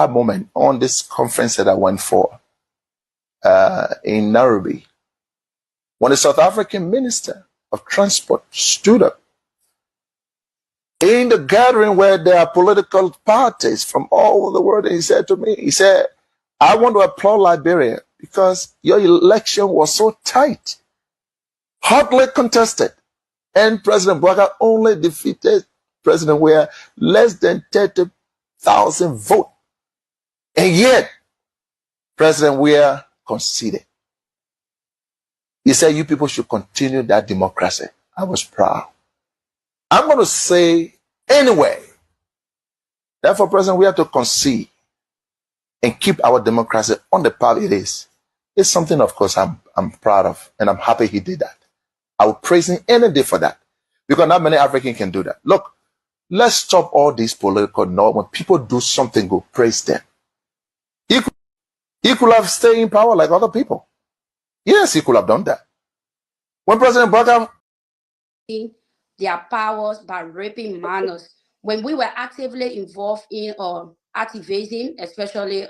moment on this conference that I went for in Nairobi, when the South African Minister of Transport stood up in the gathering where there are political parties from all over the world, and he said to me, he said, I want to applaud Liberia because your election was so tight, hotly contested, and President Boakai only defeated President Weah less than 30,000 votes. And yet, President Weah conceded. He said, you people should continue that democracy. I was proud. I'm going to say anyway, therefore, President, we have to concede and keep our democracy on the path it is. It's something, of course, I'm proud of, and I'm happy he did that. I will praise him any day for that, because not many Africans can do that. Look, let's stop all these political noise. When people do something good, praise them. He could have stayed in power like other people. Yes, he could have done that. When President Boakai their powers by raping minors, when we were actively involved in activism, especially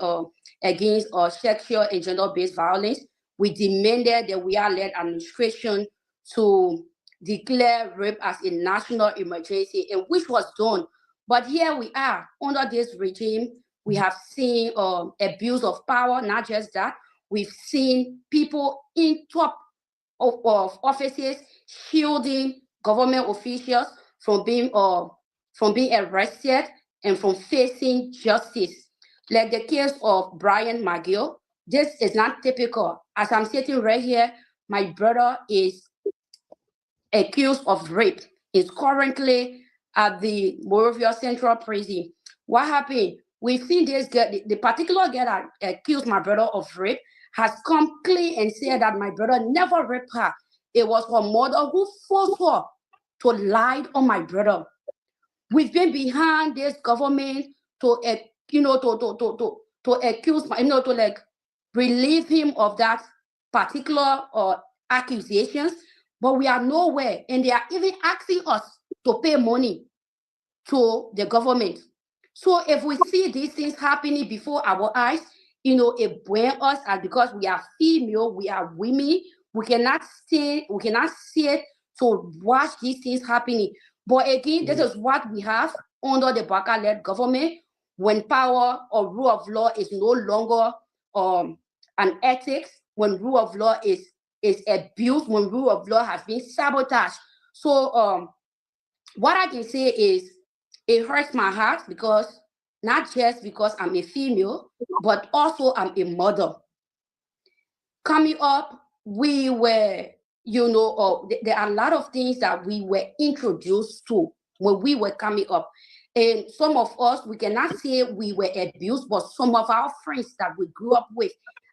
against sexual and gender-based violence, we demanded that we are led administration to declare rape as a national emergency, and which was done. But here we are under this regime. We have seen abuse of power. Not just that, we've seen people in top of offices shielding government officials from being arrested and from facing justice. Like the case of Brian McGill, this is not typical. As I'm sitting right here, my brother is accused of rape. He's currently at the Monrovia Central Prison. What happened? We've seen this girl, the particular girl that accused my brother of rape has come clean and said that my brother never raped her. It was her mother who forced her to lie on my brother. We've been behind this government to accuse, to like relieve him of that particular accusations, but we are nowhere, and they are even asking us to pay money to the government. So if we see these things happening before our eyes, it burns us, and because we are female, we are women, we cannot sit to watch these things happening. But again, this is what we have under the Boakai-led government, when power or rule of law is no longer an ethics, when rule of law is abused, when rule of law has been sabotaged. So what I can say is, it hurts my heart, because not just because I'm a female, but also I'm a mother. Coming up, we were, there are a lot of things that we were introduced to when we were coming up. And some of us, we cannot say we were abused, but some of our friends that we grew up with,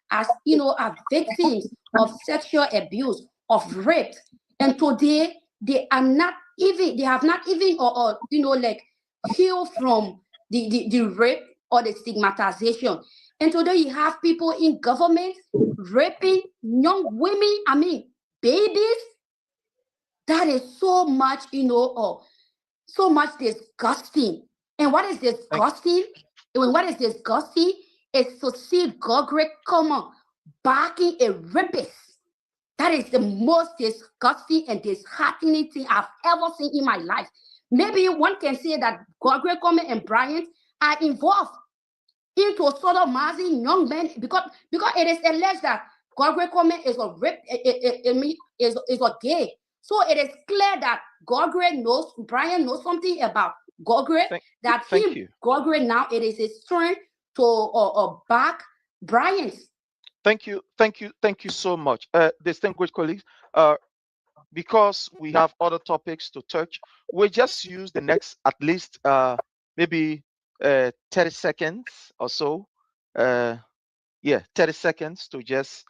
as are victims of sexual abuse, of rape. And today, they have not even healed from the rape or the stigmatization. And today you have people in government raping young women, babies. That is so much, so much disgusting. And what is disgusting? What is disgusting is to see Gogre come backing a rapist. That is the most disgusting and disheartening thing I've ever seen in my life. Maybe one can say that Gogre Kome and Bryant are involved into sodomizing young men, because it is alleged that Gogre Kome is a gay. So it is clear that Brian knows something about Gogre, Gogre now it is his turn to back Bryant. Thank you so much, distinguished colleagues. Because we have other topics to touch, we'll just use the next at least maybe 30 seconds or so. 30 seconds to just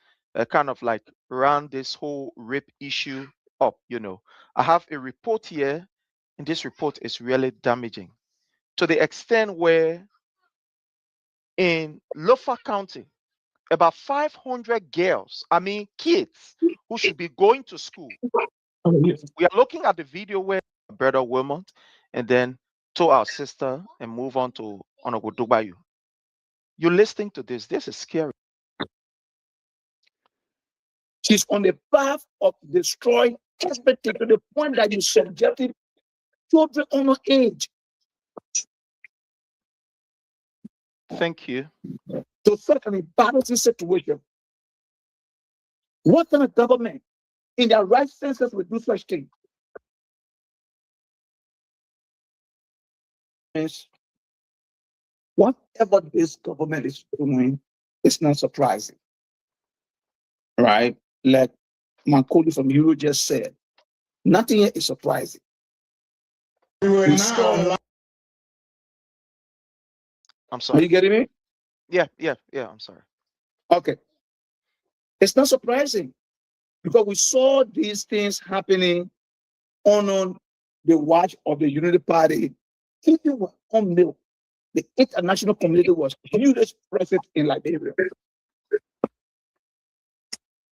kind of like round this whole rape issue up. I have a report here, and this report is really damaging to the extent where in Lofa County, about 500 girls, kids who should be going to school. We are looking at the video where brother Wilmot and then to our sister and move on to Onogodubayu. You're listening to this. This is scary. She's on the path of destroying everything to the point that you subjected children under age Thank you. to such an embarrassing situation. What kind of government in their right senses would do such things? Whatever this government is doing, it's not surprising. Right? Like my colleague from Euro just said, nothing here is surprising. I'm Are sorry. you getting me? Yeah, I'm sorry. Okay. It's not surprising because we saw these things happening on the watch of the Unity Party. Even on milk, the international community was hugely present in Liberia.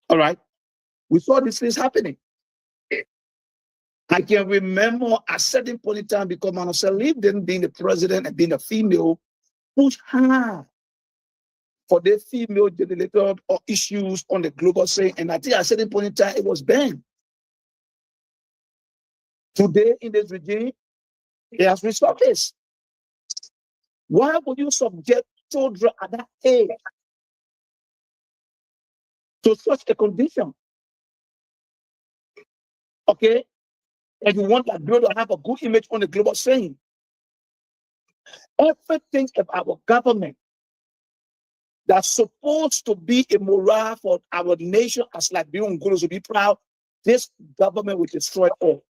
All right. We saw these things happening. I can remember at a certain point in time, because Manasseh Livden being the president and being a female, pushed hard for the female generated issues on the global scene. And I think at a certain point in time, it was banned. Today, in this regime, it has resurfaced. Why would you subject children at that age to such a condition? Okay? And you want that girl to have a good image on the global scene. Everything of our government that's supposed to be a morale for our nation as Liberian Gurus to be proud, this government will destroy all.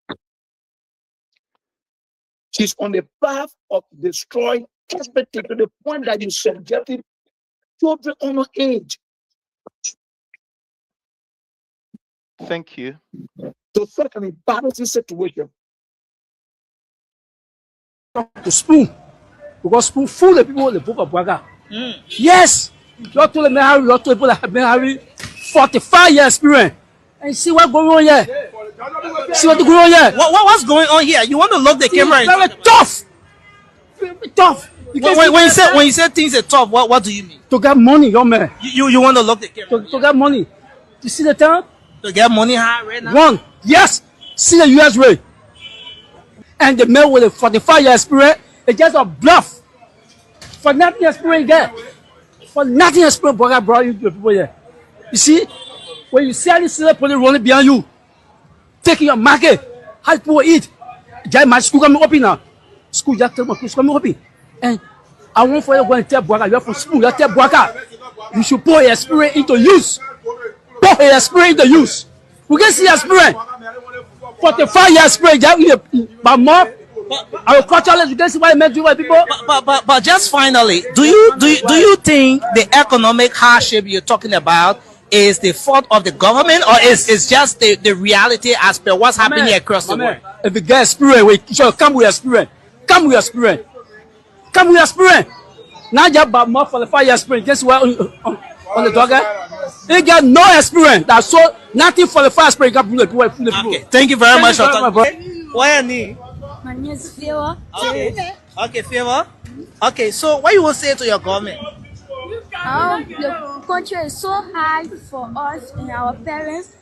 She's on the path of destroying everything to the point that you subjected children under age. Thank you. To such an embarrassing situation. To spoon, because spoon fool the people in the book of Boakai. Yes, you're to the Mary, you're to the people that have been having 45 years experience. And see what's going on here. See what's going on here. What's going on here? You want to lock the camera? Very tough. Very tough. When you say things are tough, what do you mean? To get money, young man. You want to lock the camera? To get money. You see the time? To get money high right now? One, yes. See the US rate. And the man with a 45 years experience, it's just a bluff. For nothing experience there. For nothing experience, Boakai brought you to the people here. You see, when you see this police running behind you, taking your market, how people eat. Just my school coming open now. School just tell my school coming open. And I want for you to go and tell Boakai, you're from school, you tell Boakai, you should put your experience into use. Put your experience into use. We can see your experience. 45 years experience, but more. Our culture, you can see what it meant to people. But just finally, do you think the economic hardship you're talking about is the fault of the government, or is just the reality as per what's happening across the world? If you get experience, you should come with experience. Come with experience. Come with experience. Now you have more 45 years experience. Guess what on the dogger? They get no experience. That's so nothing 45 experience. Okay, thank you very much. Why me? My name is Favor. Okay, Favor. Okay, so what you will say to your government? The country is so hard for us and our parents.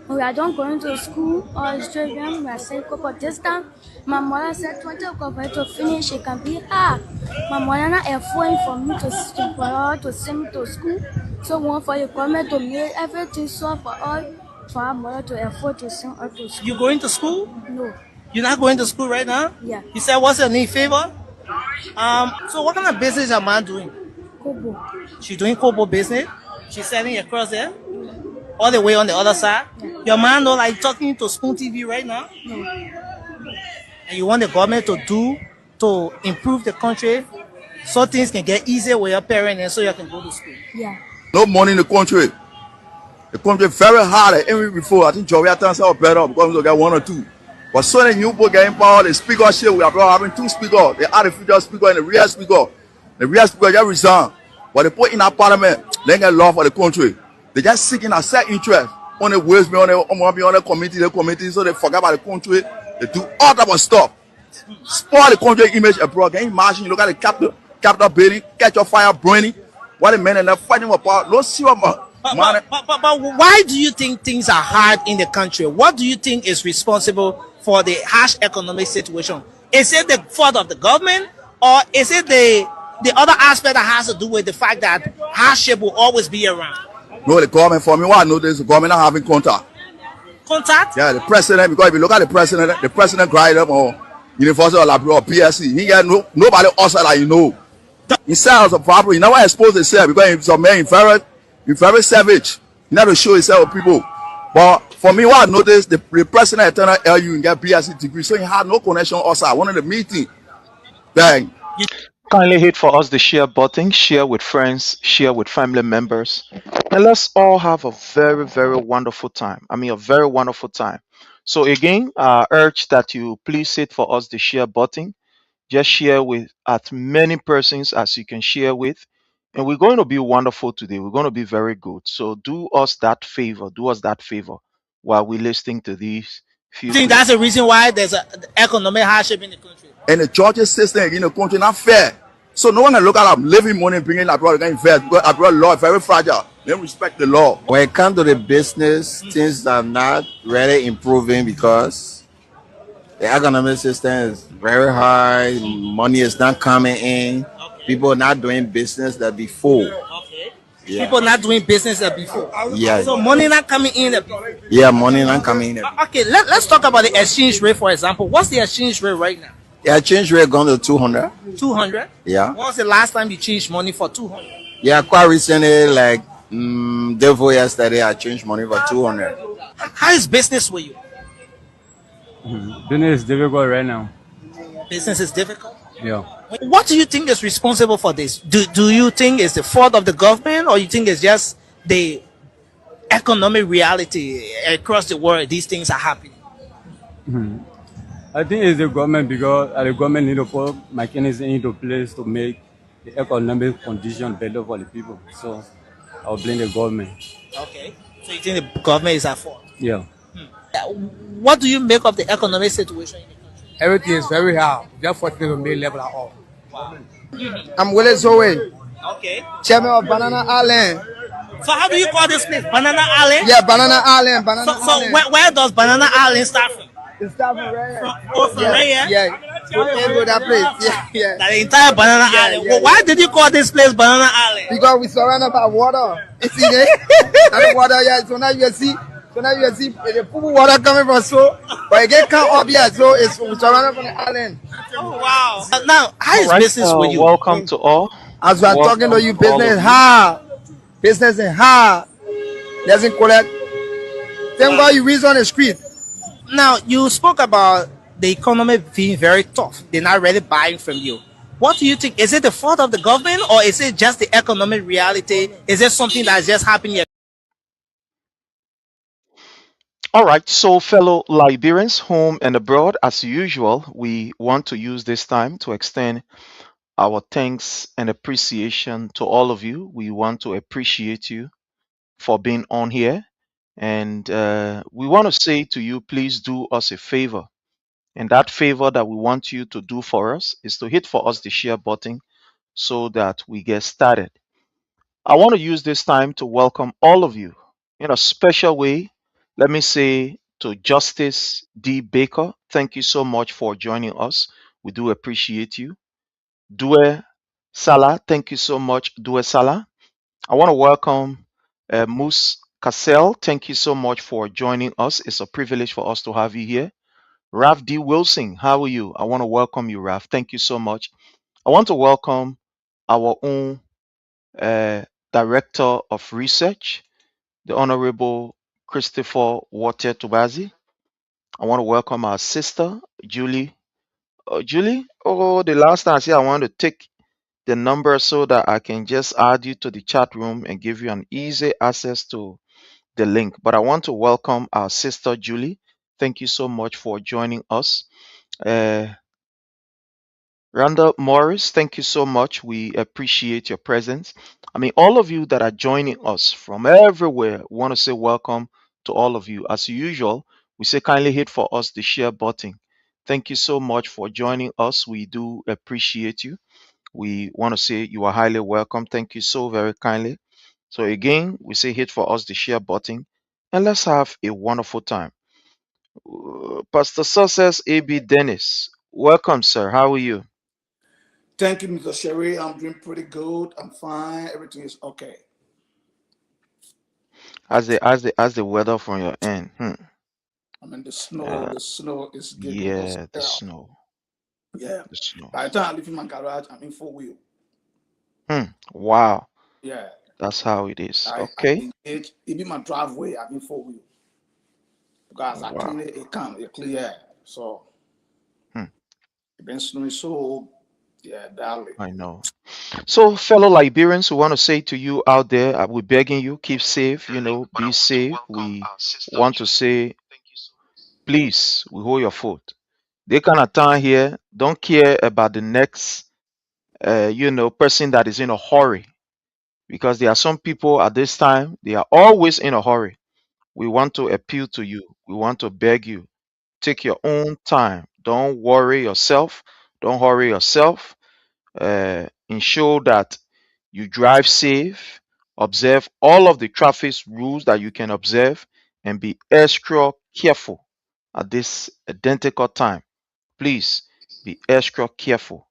We are not going to school or children. We are saying, but this time, my mother said 20 o'clock to finish. It can be hard. My mother not affording for me to send me to school. So we want for the government to make everything so for us, for our mother to afford to send us to school. You going to school? No. You're not going to school right now? Yeah. You said what's your name, Favor? So what kind of business your mom doing? Kobo. She's doing Kobo business. She's selling across there, all the way on the other side. Yeah. Your man know like talking to Spoon TV right now. No. And you want the government to improve the country so things can get easier with your parents and so you can go to school. Yeah. No money in the country. The country very hard. Even before I think Jovial turns out better because we got one or two. But so the new people getting power, the speaker shit, we are having two speakers. The artificial speaker and the real speaker. The real speaker just resign. But they put in our parliament, they get law for the country. They just seeking a set interest on the ways, on the committee, so they forget about the country. They do all type of stuff. Spoil the country image abroad. Can you imagine? You look at the capital building, catch your fire burning. What the men are fighting about, no see what man. But why do you think things are hard in the country? What do you think is responsible for the harsh economic situation? Is it the fault of the government, or is it the other aspect that has to do with the fact that hardship will always be around? No, the government, for me, what I know is the government not having contact. Contact? Yeah, the president, because if you look at the president cried up on University of Liberia or PSC, he got nobody outside that you know. Himself as a proper, he never exposed himself because he's a man, he's very savage. He never show himself to people. But for me, what I noticed, the president attended LU and get PSC degree, so he had no connection outside. One of the meeting, bang. Kindly hit for us the share button, share with friends, share with family members, and let's all have a very, very wonderful time. I mean, a very wonderful time. So again, I urge that you please hit for us the share button. Just share with as many persons as you can share with. And we're going to be wonderful today. We're going to be very good. So do us that favor. Do us that favor while we're listening to these few I think clips. that's the reason why there's an economic hardship in the country. And the churches system in the country not fair. So no one can look at them living money bringing abroad again invest because abroad law is very fragile. They respect the law. When it comes to the business, things are not really improving because the economic system is very high. Money is not coming in. People are not doing business that before. Okay. Yeah. People not doing business as before. Yeah. So money not coming in. Yeah, money not coming in. Okay, let's talk about the exchange rate, for example. What's the exchange rate right now? Yeah, exchange rate gone to 200. 200? Yeah. When was the last time you changed money for 200? Yeah, quite recently, like day before yesterday, I changed money for 200. How is business with you? Business is difficult right now. Business is difficult. Yeah. What do you think is responsible for this? Do you think it's the fault of the government, or you think it's just the economic reality across the world? These things are happening. I think it's the government because the government need to put mechanism into place to make the economic condition better for the people. So I'll blame the government. Okay. So you think the government is at fault? Yeah. What do you make of the economic situation in the country? Everything is very hard. Just fortunate to make level at all. Wow. I'm Willie Zoe, Okay. chairman of Banana Island. So how do you call this place? Banana Island? Yeah, Banana Island. Banana So Island. where does Banana Island start from? It's starting right here. From right here? Yeah. So end with that place. Yeah. The entire Banana Island. yeah, Why did you call this place Banana Island? Because we surrounded by water. You see there? That water, yeah. So now you see the pool water coming from so, but it get come up here, so it's surrounded from the island. Oh wow! Now, how is All right, business with you? welcome to all. As we are Welcome talking to you, to all business of is you. hard. Business is hard. Doesn't collect. Thank God you reach on the street. Now, you spoke about the economy being very tough. They're not really buying from you. What do you think? Is it the fault of the government, or is it just the economic reality? Is it something that's just happening? All right, so fellow Liberians, home and abroad, as usual, we want to use this time to extend our thanks and appreciation to all of you. We want to appreciate you for being on here. And we want to say to you, please do us a favor. And that favor that we want you to do for us is to hit for us the share button so that we get started. I want to use this time to welcome all of you in a special way. Let me say to Justice D. Baker, thank you so much for joining us. We do appreciate you. Due Salah, thank you so much, Due Salah. I want to welcome Moose Cassell. Thank you so much for joining us. It's a privilege for us to have you here. Ralph D. Wilson, how are you? I want to welcome you, Ralph. Thank you so much. I want to welcome our own Director of Research, the Honorable Christopher Water Tubazi. I want to welcome our sister, Julie. Julie, the last time I said I want to take the number so that I can just add you to the chat room and give you an easy access to the link. But I want to welcome our sister, Julie. Thank you so much for joining us. Randall Morris, thank you so much. We appreciate your presence. I mean, all of you that are joining us from everywhere, want to say welcome to all of you. As usual, we say kindly hit for us the share button. Thank you so much for joining us. We do appreciate you. We want to say you are highly welcome. Thank you so very kindly. So again, we say hit for us the share button and let's have a wonderful time. Pastor Success AB Dennis, welcome, sir. How are you? Thank you, Mr. Sherry. I'm doing pretty good. I'm fine. Everything is okay. As the weather from your end. I mean, the snow. Uh, The snow is giving us yeah, the hell. snow. Yeah. The snow. By the time I leave in my garage, I'm in 4-wheel. Wow. Yeah. That's how it is. I Okay. engage. Even my driveway, I'm in 4-wheel. Because I Wow. clean it can, it clear. So Hmm. it's been snowing so badly. I know. So, fellow Liberians, we want to say to you out there, we're begging you, keep safe, be safe. We want to say, please, we hold your foot. They kind of time here, don't care about the next, person that is in a hurry. Because there are some people at this time, they are always in a hurry. We want to appeal to you. We want to beg you. Take your own time. Don't worry yourself. Don't hurry yourself. Ensure that you drive safe, observe all of the traffic rules that you can observe, and be extra careful at this identical time. Please be extra careful.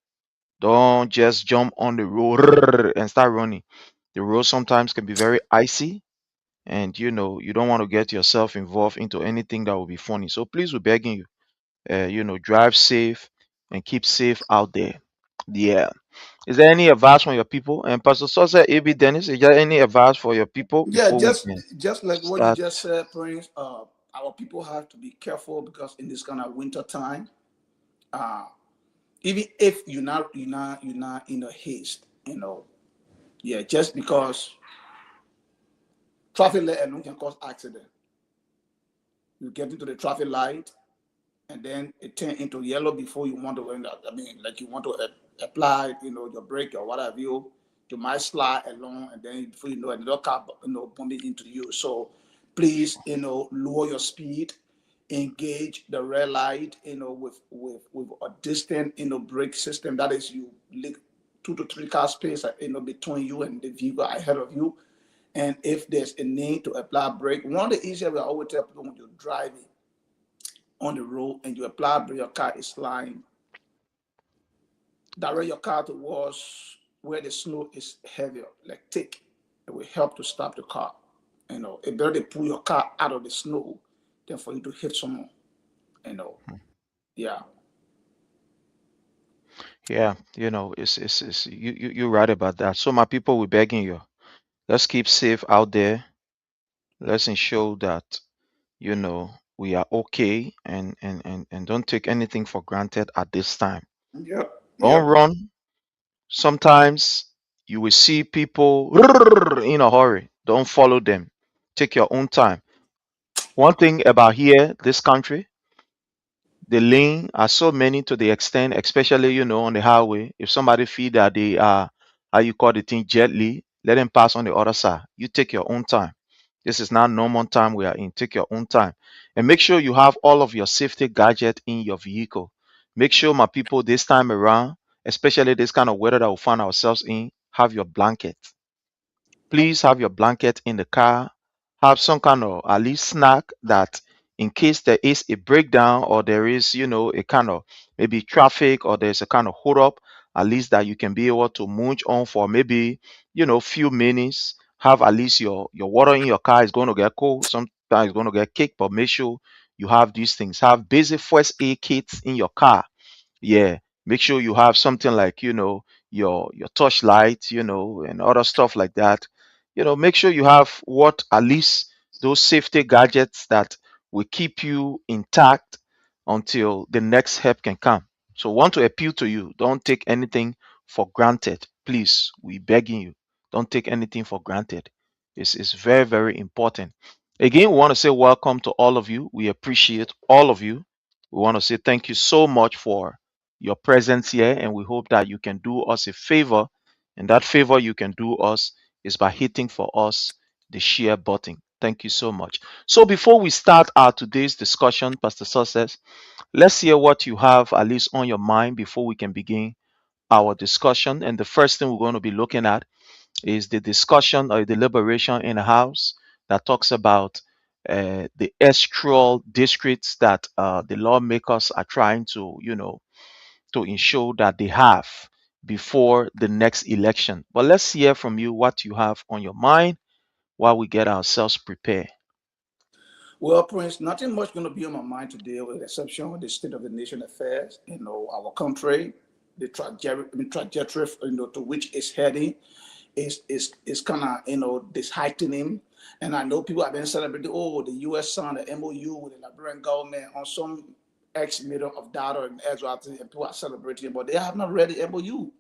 Don't just jump on the road and start running. The road sometimes can be very icy, and you don't want to get yourself involved into anything that will be funny. So please, we're begging you, drive safe and keep safe out there. Yeah. Is there any advice from your people? And Pastor Sosa AB Dennis, is there any advice for your people Yeah, before we can just like what you start? just said, Prince. Our people have to be careful because in this kind of winter time, uh, even if you're not in a haste, just because traffic light alone can cause accident. You get into the traffic light, and then it turn into yellow before you want to end up. I mean, like you want to apply, your brake or whatever you might slide along, and then before you know it, another car, bumping into you. So please, lower your speed, engage the red light, with a distant, brake system. That is, you leave 2 to 3 car space, between you and the vehicle ahead of you. And if there's a need to apply brake, one of the issues we always tell people when you're driving on the road and you apply brake, your car is sliding, direct your car towards where the snow is heavier, like thick. It will help to stop the car. It better to pull your car out of the snow than for you to hit someone. Yeah. Yeah, it's you're right about that. So my people, we're begging you. Let's keep safe out there. Let's ensure that, we are okay and don't take anything for granted at this time. Yep. Don't Yep. run. Sometimes you will see people in a hurry. Don't follow them. Take your own time. One thing about here, this country, the lane are so many to the extent, especially on the highway. If somebody feel that they are, how you call the thing, gently, let them pass on the other side. You take your own time. This is not normal time we are in. Take your own time and make sure you have all of your safety gadget in your vehicle. Make sure, my people, this time around, especially this kind of weather that we find ourselves in, have your blanket. Please have your blanket in the car. Have some kind of at least snack that in case there is a breakdown or there is, a kind of maybe traffic or there's a kind of hold up, at least that you can be able to munch on for maybe, few minutes. Have at least your water in your car is going to get cold. Sometimes it's going to get kicked, but make sure you have these things. Have basic first aid kits in your car. Yeah, make sure you have something like, your torchlight, and other stuff like that. Make sure you have what at least those safety gadgets that will keep you intact until the next help can come. So want to appeal to you, don't take anything for granted. Please, we begging you, don't take anything for granted. It's very, very important. Again, we want to say welcome to all of you. We appreciate all of you. We want to say thank you so much for your presence here, and we hope that you can do us a favor. And that favor you can do us is by hitting for us the share button. Thank you so much. So before we start our today's discussion, Pastor Success, let's hear what you have at least on your mind before we can begin our discussion. And the first thing we're going to be looking at is the discussion or deliberation in the House that talks about the electoral districts that the lawmakers are trying to, to ensure that they have before the next election. But let's hear from you what you have on your mind while we get ourselves prepared. Well, Prince, nothing much going to be on my mind today, with the exception of the state of the nation affairs. Our country, the trajectory, to which it's heading, is kind of disheartening. And I know people have been celebrating, the U.S. signed an MOU with the Liberian government on some X million of data and Ezra, and people are celebrating, but they have not read the MOU.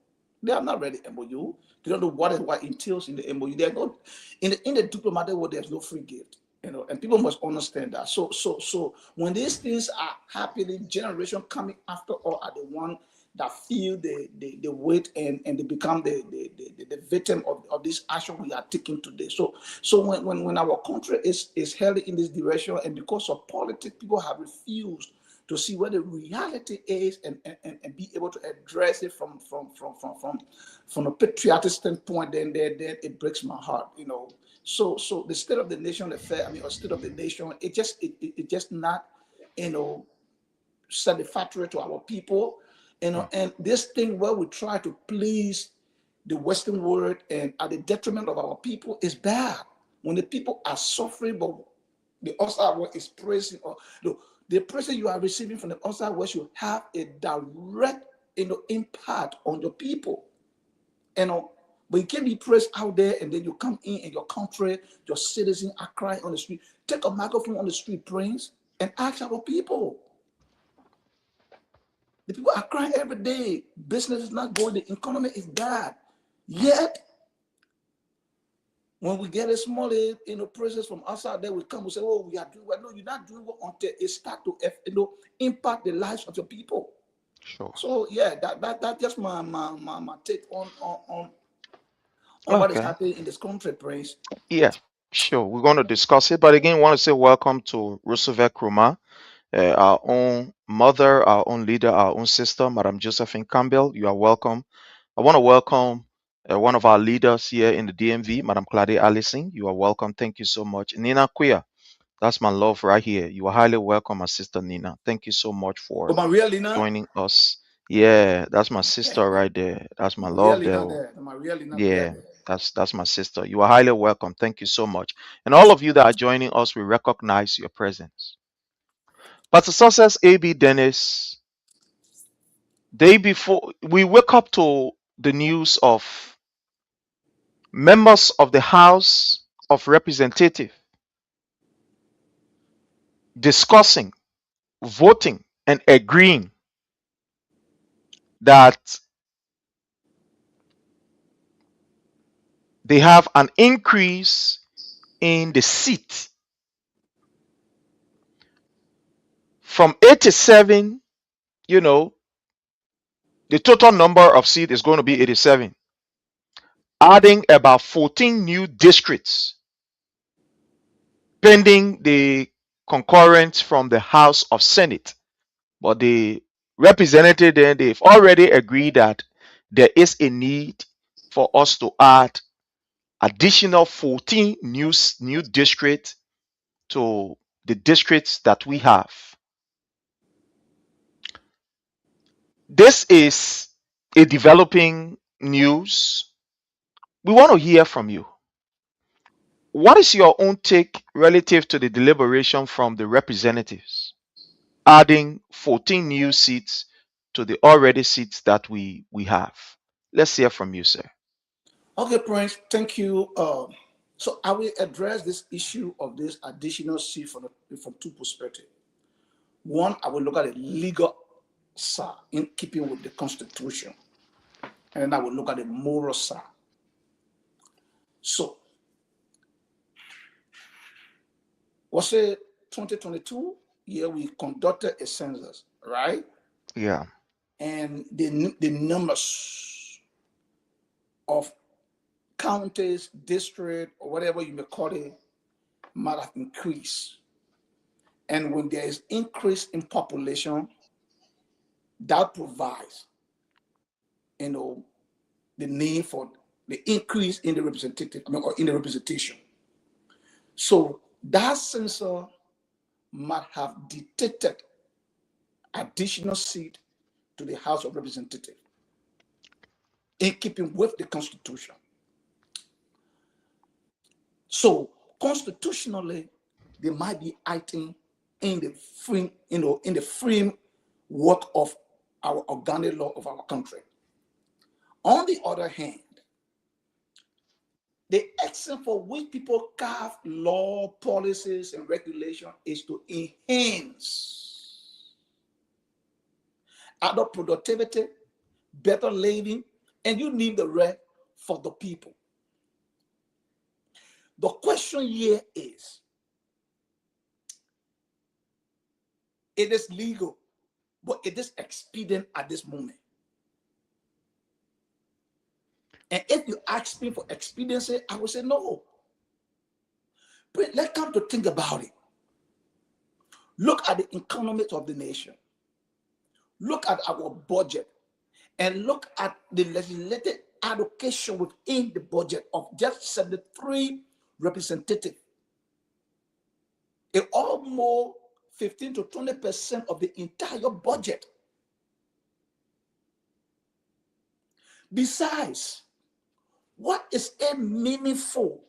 They have not read the MOU. They don't know what entails in the MOU. They are not in the diplomatic world. There's no free gift. And people must understand that. So when these things are happening, generation coming after all are the one that feel the weight and they become the victim of this action we are taking today. So when our country is headed in this direction, and because of politics, people have refused to see what the reality is and be able to address it from a patriotic standpoint, then it breaks my heart. So the state of the nation affair, or state of the nation, it just not, satisfactory to our people, and this thing where we try to please the Western world and at the detriment of our people is bad. When the people are suffering, but the outside world is praising, or the praise you are receiving from the outside world should have a direct, impact on your people. But you can't be praised out there and then you come in your country, your citizens are crying on the street. Take a microphone on the street, Prince, and ask our people. The people are crying every day. Business is not going. The economy is bad. Yet, when we get a small, praises from outside there, we come and say, "Oh, we are doing well." No, you're not doing well until it starts to, impact the lives of your people. Sure. So yeah, that's just my take on what is happening in this country, Prince. Yeah, sure. We're going to discuss it. But again, want to say welcome to Roosevelt Krumah, our own mother, our own leader, our own sister, Madam Josephine Campbell. You are welcome. I want to welcome one of our leaders here in the DMV, Madam Claudia Allison. You are welcome. Thank you so much. Nina Quia, that's my love right here. You are highly welcome, my sister Nina. Thank you so much for Maria Lina, joining us. Yeah, that's my sister right there. That's my Maria love there. Lina there. Maria Lina Yeah, there. that's my sister. You are highly welcome. Thank you so much. And all of you that are joining us, we recognize your presence. Pastor Success AB Dennis, day before we wake up to the news of members of the House of Representatives discussing, voting, and agreeing that they have an increase in the seat from 87, the total number of seats is going to be 87, adding about 14 new districts pending the concurrence from the House of Senate. But the representative then, they've already agreed that there is a need for us to add additional 14 new districts to the districts that we have. This is a developing news. We want to hear from you. What is your own take relative to the deliberation from the representatives, adding 14 new seats to the already seats that we have? Let's hear from you, sir. Okay, Prince, thank you. So I will address this issue of this additional seat from two perspectives. One, I will look at the legal side in keeping with the Constitution, and then I will look at the moral side. So, was it 2022 year we conducted a census, right? Yeah. And the numbers of counties, district, or whatever you may call it, might have increased. And when there is increase in population, that provides, the need for the increase in the representative, or in the representation. So that censor might have dictated additional seat to the House of Representatives in keeping with the Constitution. So constitutionally, there might be item in the framework of our organic law of our country. On the other hand, the extent for which people carve law, policies, and regulation is to enhance other productivity, better living, and you need the rest for the people. The question here is, it is legal, but it is expedient at this moment. And if you ask me for expediency, I will say no. But let's come to think about it. Look at the economics of the nation. Look at our budget. And look at the legislative allocation within the budget of just 73 representatives. It almost 15 to 20% of the entire budget. Besides, what is a meaningful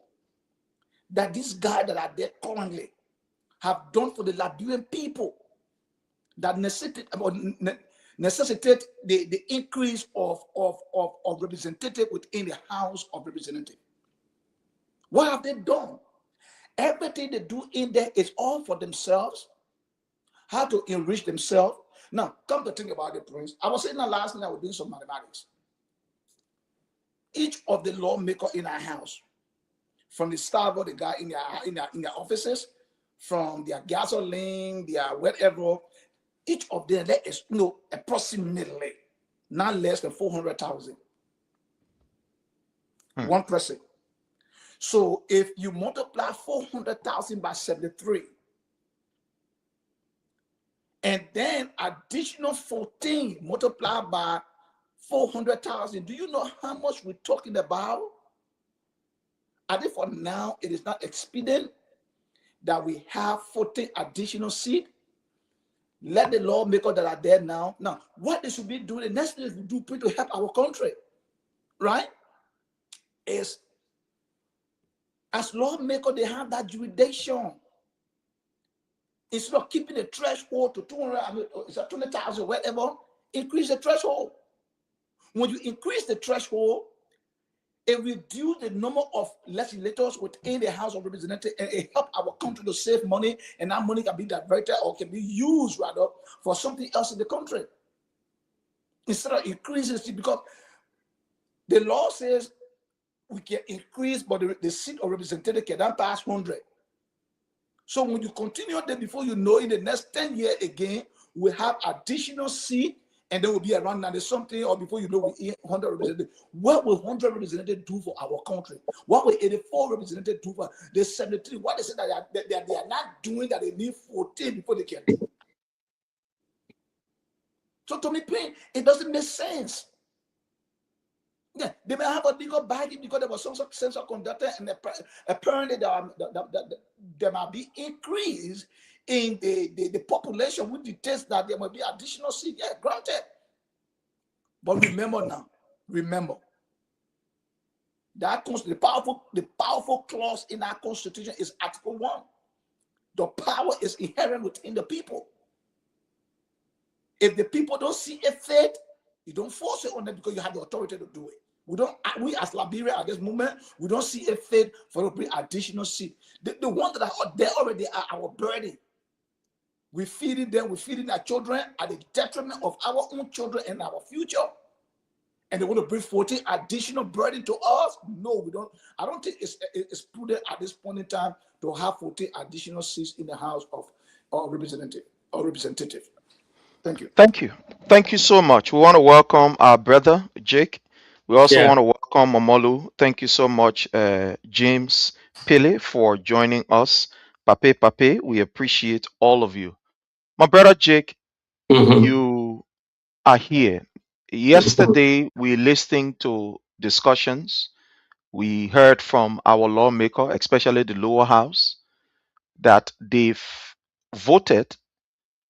that these guys that are there currently have done for the Liberian people that necessitate the increase of representative within the House of Representatives? What have they done? Everything they do in there is all for themselves, how to enrich themselves. Now, come to think about it, Prince. I was saying that last night I was doing some mathematics. Each of the lawmakers in our house, from the staff of the guy in their offices, from their gasoline, their whatever, each of them, there is approximately not less than 400,000. One person. So if you multiply 400,000 by 73, and then additional 14 multiplied by 400,000, do you know how much we're talking about? I think for now, it is not expedient that we have 14 additional seats. Let the lawmakers that are there now. Now, what they should be doing, the next thing they do to help our country, right, is as lawmakers, they have that jurisdiction. Instead of keeping the threshold to 200,000, whatever, increase the threshold. When you increase the threshold, it reduces the number of legislators within the House of Representatives, and it helps our country to save money, and that money can be diverted or can be used rather for something else in the country. Instead of increasing it, because the law says we can increase, but the seat of representative cannot pass 100. So when you continue that, before you know, in the next 10 years again, we have additional seat, and then we'll be around 90 something, or before you know, we 100 representatives. What will 100 representatives do for our country? What will 84 representatives do for the 73? What is it that they are not doing that they need 14 before they can do? So to me, it doesn't make sense. Yeah, they may have a bigger body because there was some sort of sense of conductor, and apparently there might be increase in the population, which dictates that there might be additional seats. Yeah, granted. But remember now, that the powerful clause in our Constitution is Article 1. The power is inherent within the people. If the people don't see a fit, you don't force it on them because you have the authority to do it. We as Liberia at this moment, we don't see a fit for to bring additional seat. The ones that are there already are our burden. We're feeding them, we're feeding our children at the detriment of our own children and our future. And they want to bring 14 additional burden to us? No, we don't. I don't think it's prudent at this point in time to have 14 additional seats in the House of Representative. Thank you. Thank you. Thank you so much. We want to welcome our brother, Jake. We also want to welcome Momolu. Thank you so much, James Pele, for joining us. Pape, we appreciate all of you. My brother Jake, you are here. yesterday we listened to discussions. We heard from our lawmaker, especially the lower house, that they've voted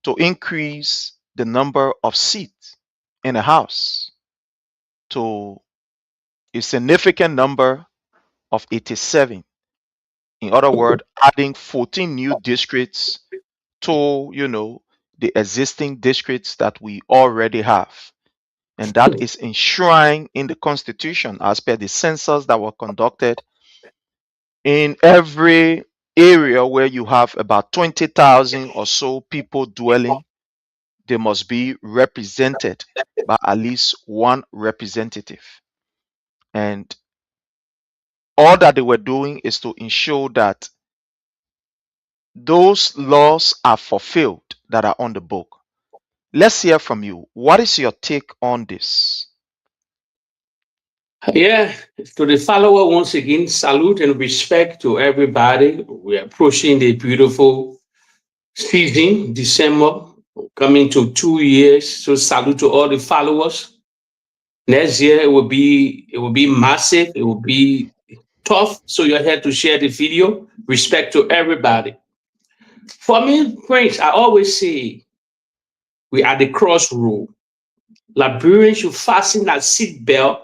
to increase the number of seats in the house to a significant number of 87. In other words, adding 14 new districts to, the existing districts that we already have. And that is enshrined in the Constitution as per the census that were conducted. In every area where you have about 20,000 or so people dwelling, they must be represented by at least one representative. And all that they were doing is to ensure that those laws are fulfilled that are on the book. Let's hear from you. What is your take on this? Yeah, to the follower, once again, salute and respect to everybody. We're approaching the beautiful season, December, coming to 2 years. So salute to all the followers. Next year it will be massive, it will be tough. So you're here to share the video. Respect to everybody. For me, Prince, I always say we are at the crossroad. Liberians should fasten that seatbelt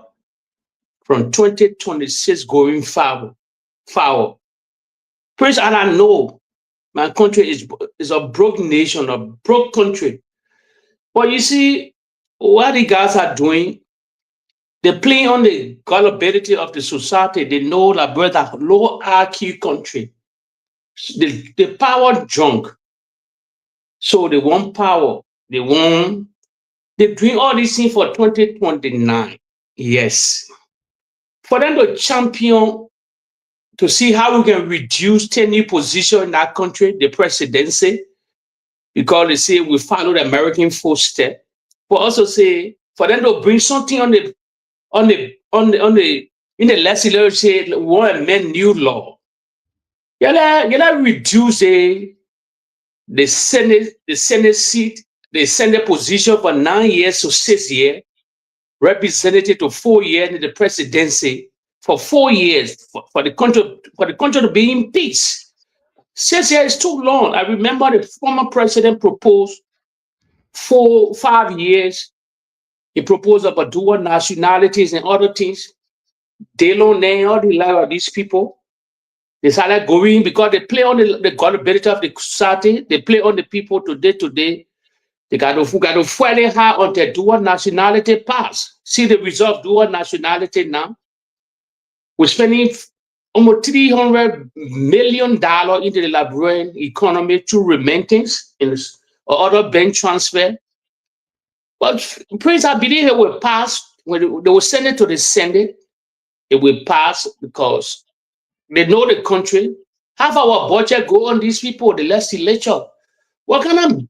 from 2026 going forward. Prince, and I know my country is a broke nation, a broke country. But you see, what the guys are doing, they play on the gullibility of the society. They know that we're a low IQ country. The power drunk. So they want power. They're doing all these things for 2029. Yes. For them to champion to see how we can reduce 10 new position in that country, the presidency, because they say we follow the American footstep. But also say for them to bring something in the legislature, say we want to amend new law. You reduce the Senate seat, the Senate position for 9 years to 6 years, representative to 4 years in the presidency for 4 years for the country to be in peace. 6 years is too long. I remember the former president proposed 5 years. He proposed about dual nationalities and other things. They don't know all the life of these people. They started going because they play on the gullibility of the society. They play on the people today. They got to fight it hard until dual nationality pass. See the result of dual nationality now. We're spending almost $300 million into the Liberian economy through remittance or other bank transfer. But Prince, I believe it will pass. When they will send it to the Senate, it will pass because they know the country. Half our budget go on these people, the legislature. What kind of,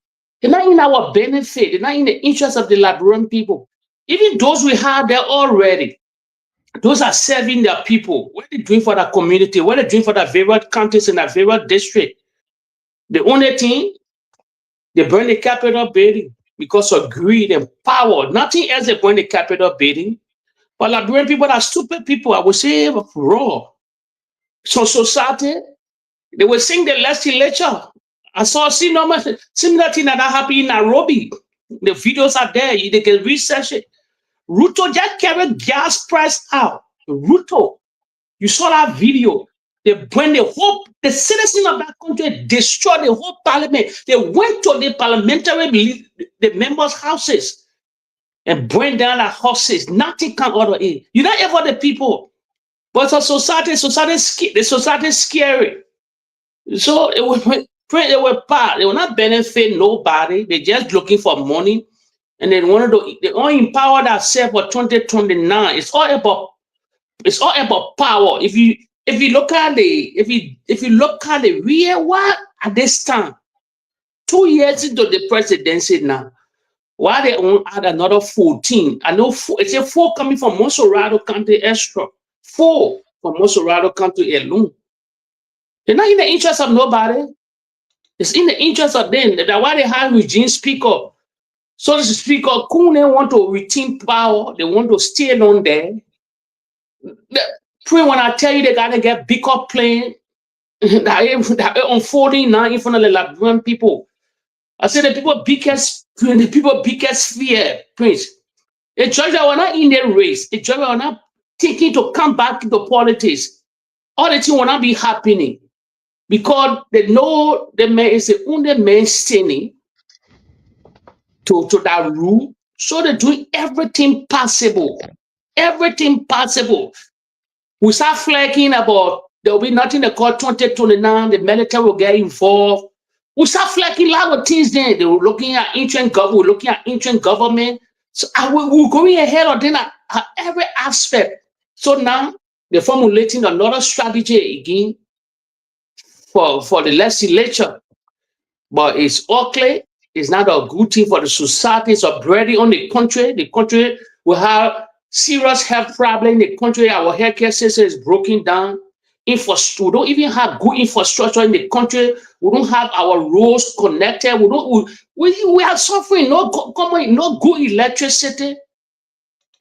they're not in our benefit. They're not in the interest of the Liberian people. Even those we have there already, those are serving their people. What are they doing for the community? What are they doing for the various counties and the various districts? The only thing, they burn the capital building because of greed and power. Nothing else they burn the capital building. But Liberian people are stupid people. I would say raw. So society, they will sing the legislature. I saw similar thing that happened in Nairobi. The videos are there. They can research it. Ruto just carried gas price out. Ruto, you saw that video. They bring the citizens of that country destroyed the whole parliament. They went to the members' houses and bring down the houses. Nothing can order in. You know, ever the people. But the society is scary. So it will pass. They will not benefit nobody. They're just looking for money. And they want empower themselves for 2029. It's all about power. If you look at the real what at this time, 2 years into the presidency now, why they won't add another 14? I know it's a 4 coming from Monserrado County extra. 4 from Monserrado County alone. They're not in the interest of nobody. It's in the interest of them. That's why they have Eugene speak up. So the Speaker, they want to retain power, they want to stay on there. When I tell you they gotta get bigger plane that are unfolding now in front of the Liberian people. I said the people biggest fear, Prince. The judge that were not in their race, the judge that were not thinking to come back into politics. All the things will not be happening because they know the man is the only man standing to that rule. So they're doing everything possible. Everything possible. We start flagging about there will be nothing they call 2029, the military will get involved. We start flagging a lot of things then. They were looking at ancient government. So we're going ahead of them at every aspect. So now they're formulating another strategy again for the legislature. But it's ugly. It's not a good thing for the society. It's a burden on the country. The country will have serious health problem. The country, our healthcare system is broken down. We don't even have good infrastructure in the country. We don't have our roads connected. We are suffering no good electricity.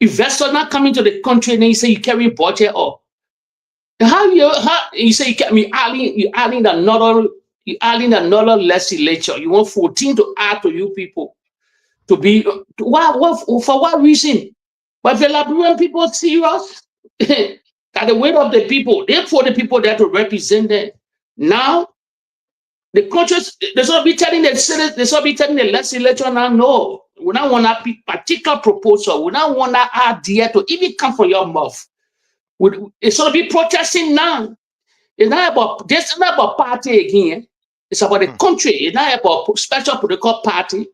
Investors not coming to the country and then you say you carry budget up. How you say you adding another legislature. You want 14 to add to you people to be for what reason? But the Liberian people serious that the weight of the people, they put the people there to represent them. Now the countries they should be telling the Senate, they should be telling the legislature now, no, we don't want that particular proposal, we don't want that idea to even come from your mouth. It should be protesting now. It's not about party again. It's about the country. It's not about special political party.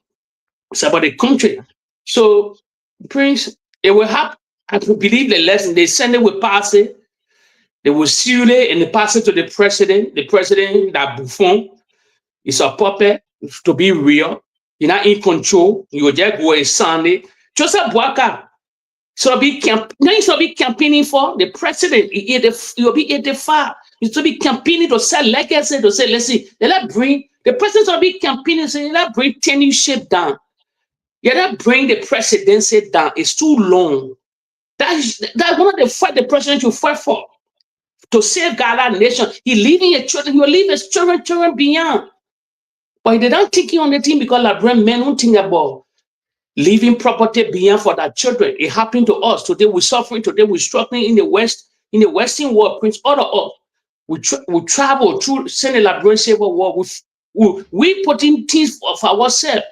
It's about the country. So, Prince, it will happen. I believe the lesson. The Senate will pass it. They will seal it and they pass it to the president. The president, that Buffon, is a puppet to be real. You're not in control. You just go and sign it. Joseph Boakai. So be campaigning for the president. You'll be 85. You should be campaigning to sell legacy, to say, let's see, the president will be campaigning, say, let bring tenureship down. Let bring the presidency down. It's too long. That's one of the fight the president should fight for. To safeguard our nation. He leaving his children, he will leave his children beyond. But they don't think on the thing because Liberian men don't think about leaving property beyond for their children. It happened to us. Today we're suffering. Today we're struggling in the West, in the Western world, Prince, all of us. We travel through send a Liberian civil war. We put in things for ourselves.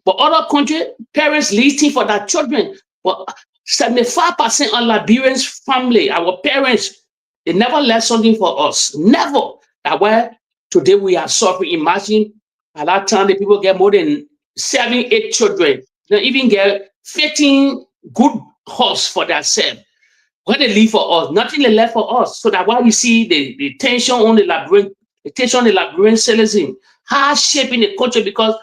But other countries, parents leave things for their children. But 75% of Liberians family, our parents, they never left something for us. Never. That's why today we are suffering. Imagine at that time the people get more than 7, 8 children. They even get 15 good horse for themselves. When they leave for us, nothing they left for us. So that's why you see the tension on the Liberian citizen, hardship in the country because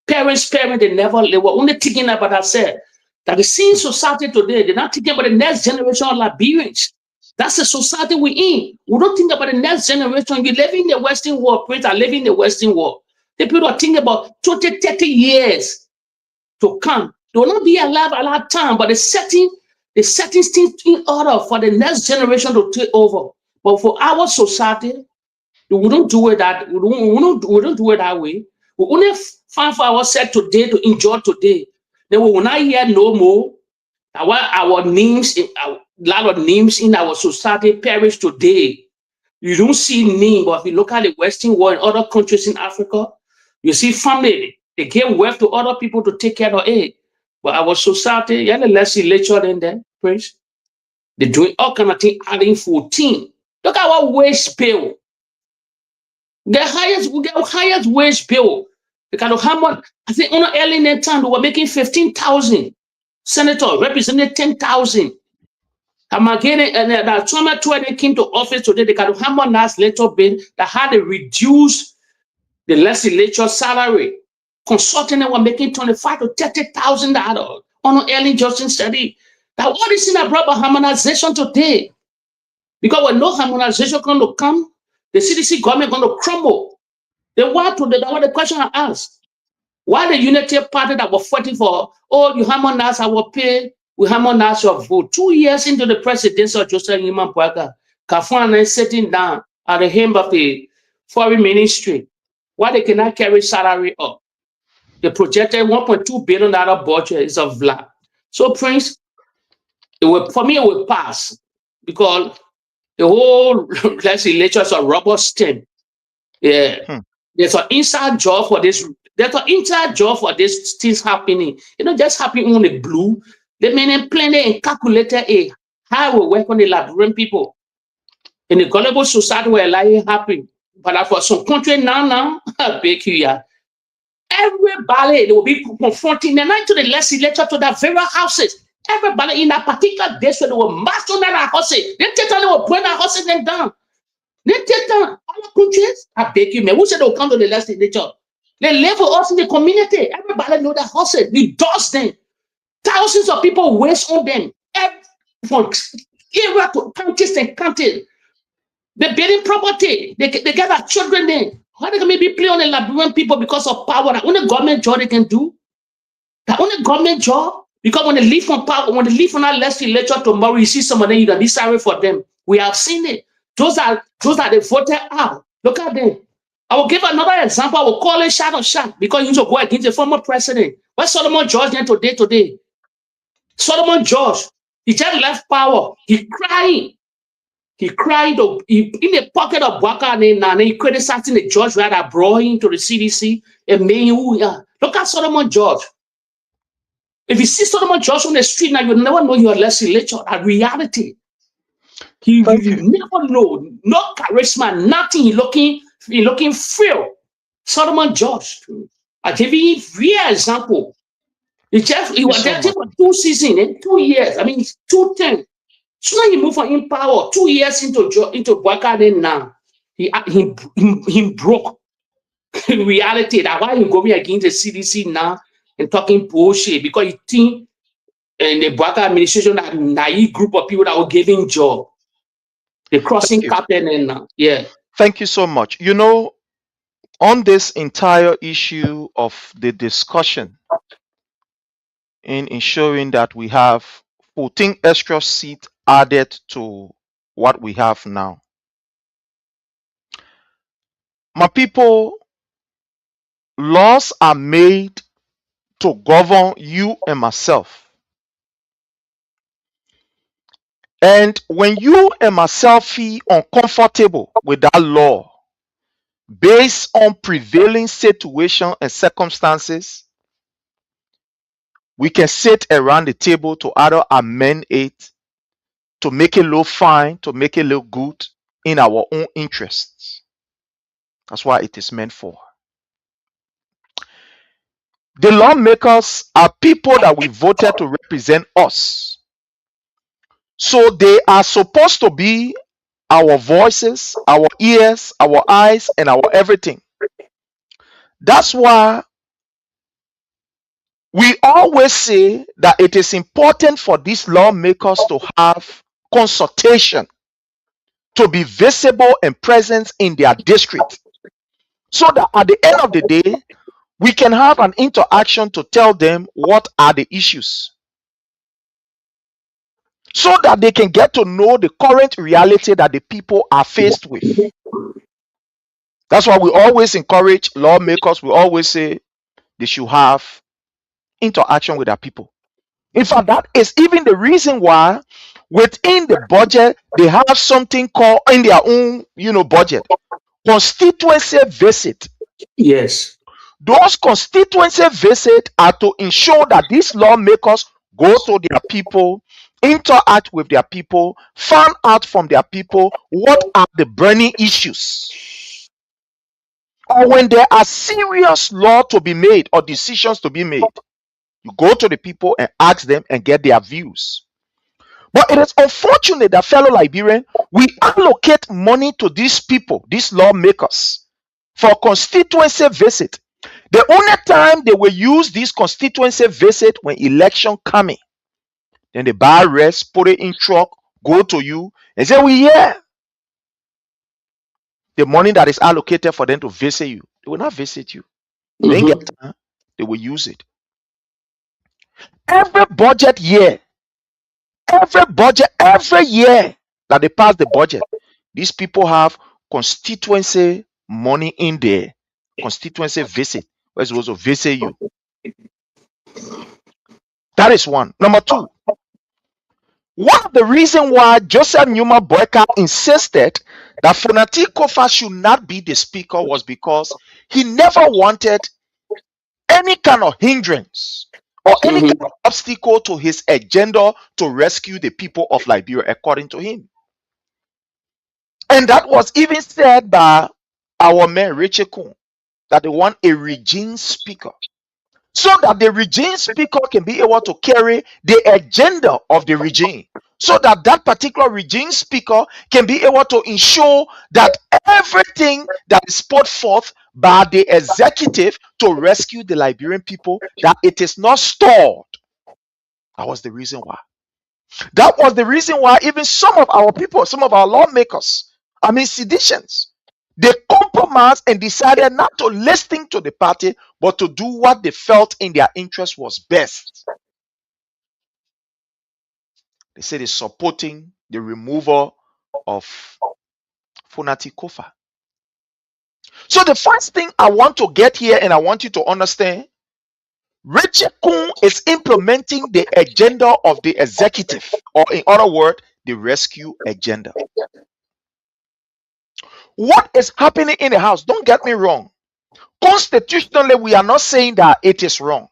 parents, they were only thinking about themselves. That the same society today, they're not thinking about the next generation of Liberians. That's the society we're in. We don't think about the next generation. You live in the Western world, Prince, I live in the Western world. The people are thinking about 20, 30 years to come. They will not be alive a lot of time, but the setting things in order for the next generation to take over. But for our society, we don't do it that we don't do it that way. We only find for ourselves today to enjoy today. Then we will not hear no more. Our names, a lot of names in our society perish today. You don't see name, but if you look at the Western world and other countries in Africa, you see family. They give wealth to other people to take care of it. But our society, the legislature than them, Prince. They're doing all kind of things, adding 14. Look at our wage bill. We get highest wage bill. Because how much, I think on early in that time, they were making 15,000. Senator represented 10,000. I'm getting, and that Trump they came to office today, they got how much last little bit that had to reduce the legislature salary. Consulting were making $25,000 to $30,000 on an early justice study. Now, what is in a proper harmonization today? Because when no harmonization going to come, the CDC government going to crumble. Then what the question I asked? Why the Unity Party that was fighting for, oh, you harmonize our pay, we harmonize your vote. 2 years into the presidency of Joseph Nyuma Boakai, Kafuna is sitting down at the hem of the foreign ministry. Why they cannot carry salary up? The projected $1.2 billion budget is of black. So, Prince, for me, it will pass because the whole legislature is a rubber stamp. Yeah. There's an inside job for this. There's an inside job for these things happening. You know, just happening on the blue. They mean planned and calculated how we work on the Liberian people. In the global society where life happen. But for some country now, I beg you, yeah. Everybody, they will be confronting the night to the legislature to their very houses. Everybody in that particular day, so they will march on that houses. They take they will burn their houses them down. They take down other countries. I beg you, man. Who said they'll come to the legislature? They live with us in the community. Everybody know their houses. We dust them. Thousands of people waste on them. From area to counties and counties. They're building property. They get their children there. How they can maybe play on the Liberian people because of power? That only government job they can do. That only government job. Because when they leave from power, when they leave from that legislature tomorrow, you see some of them, you can be sorry for them. We have seen it. Those are the voted out. Look at them. I will give another example. I will call it shot or shot because he used to go against the former president. Where's Solomon George then today? Solomon George, he just left power. He crying. He cried in the pocket of Boakai and he criticizing the judge that brought him to the CDC and made him. Look at Solomon George. If you see Solomon George on the street now, you never know your legislature. A reality. You never know. No charisma, nothing. He looking frail. Solomon George. I give you a real example. He was there for 2 seasons, 2 years. I mean, 2 terms. So now he moved from in power 2 years into Boakai now. He broke. In reality, that's why he's going against the CDC now and talking bullshit because he think in the Boakai administration that naive group of people that were giving job. The crossing captain and now. Yeah. Thank you so much. You know, on this entire issue of the discussion in ensuring that we have 14 extra seats added to what we have now. My people, laws are made to govern you and myself. And when you and myself feel uncomfortable with that law, based on prevailing situation and circumstances, we can sit around the table to either amend it, to make it look fine, to make it look good in our own interests. That's what it is meant for. The lawmakers are people that we voted to represent us. So they are supposed to be our voices, our ears, our eyes, and our everything. That's why we always say that it is important for these lawmakers to have consultation, to be visible and present in their district, so that at the end of the day, we can have an interaction to tell them what are the issues, so that they can get to know the current reality that the people are faced with. That's why we always encourage lawmakers. We always say they should have interaction with their people. In fact, that is even the reason why within the budget, they have something called in their own, budget, constituency visit. Yes. Those constituency visits are to ensure that these lawmakers go to their people, interact with their people, find out from their people what are the burning issues. Or when there are serious law to be made or decisions to be made, you go to the people and ask them and get their views. But it is unfortunate that, fellow Liberian, we allocate money to these people, these lawmakers, for constituency visit. The only time they will use this constituency visit when election coming. Then they buy rest, put it in truck, go to you, and say, we here. The money that is allocated for them to visit you, they will not visit you. They ain't get time. they will use it. Every budget year, every year that they pass the budget, these people have constituency money in there, constituency visit, where supposed to visit you. That is one. Number two, one of the reasons why Joseph Nyuma Boakai insisted that Fonati Kofa should not be the speaker was because he never wanted any kind of hindrance or any kind of obstacle to his agenda to rescue the people of Liberia, according to him. And that was even said by our man Richard Kuhn, that they want a regime speaker, so that the regime speaker can be able to carry the agenda of the regime, so that that particular regime speaker can be able to ensure that everything that is put forth by the executive to rescue the Liberian people, that it is not stalled. That was the reason why. That was the reason why even some of our people, some of our lawmakers, seditians, they compromised and decided not to listen to the party, but to do what they felt in their interest was best. They said they're supporting the removal of Fonati Kofa. So the first thing I want to get here, and I want you to understand, Richard Kuhn is implementing the agenda of the executive, or in other words, the rescue agenda. What is happening in the house? Don't get me wrong. Constitutionally, we are not saying that it is wrong.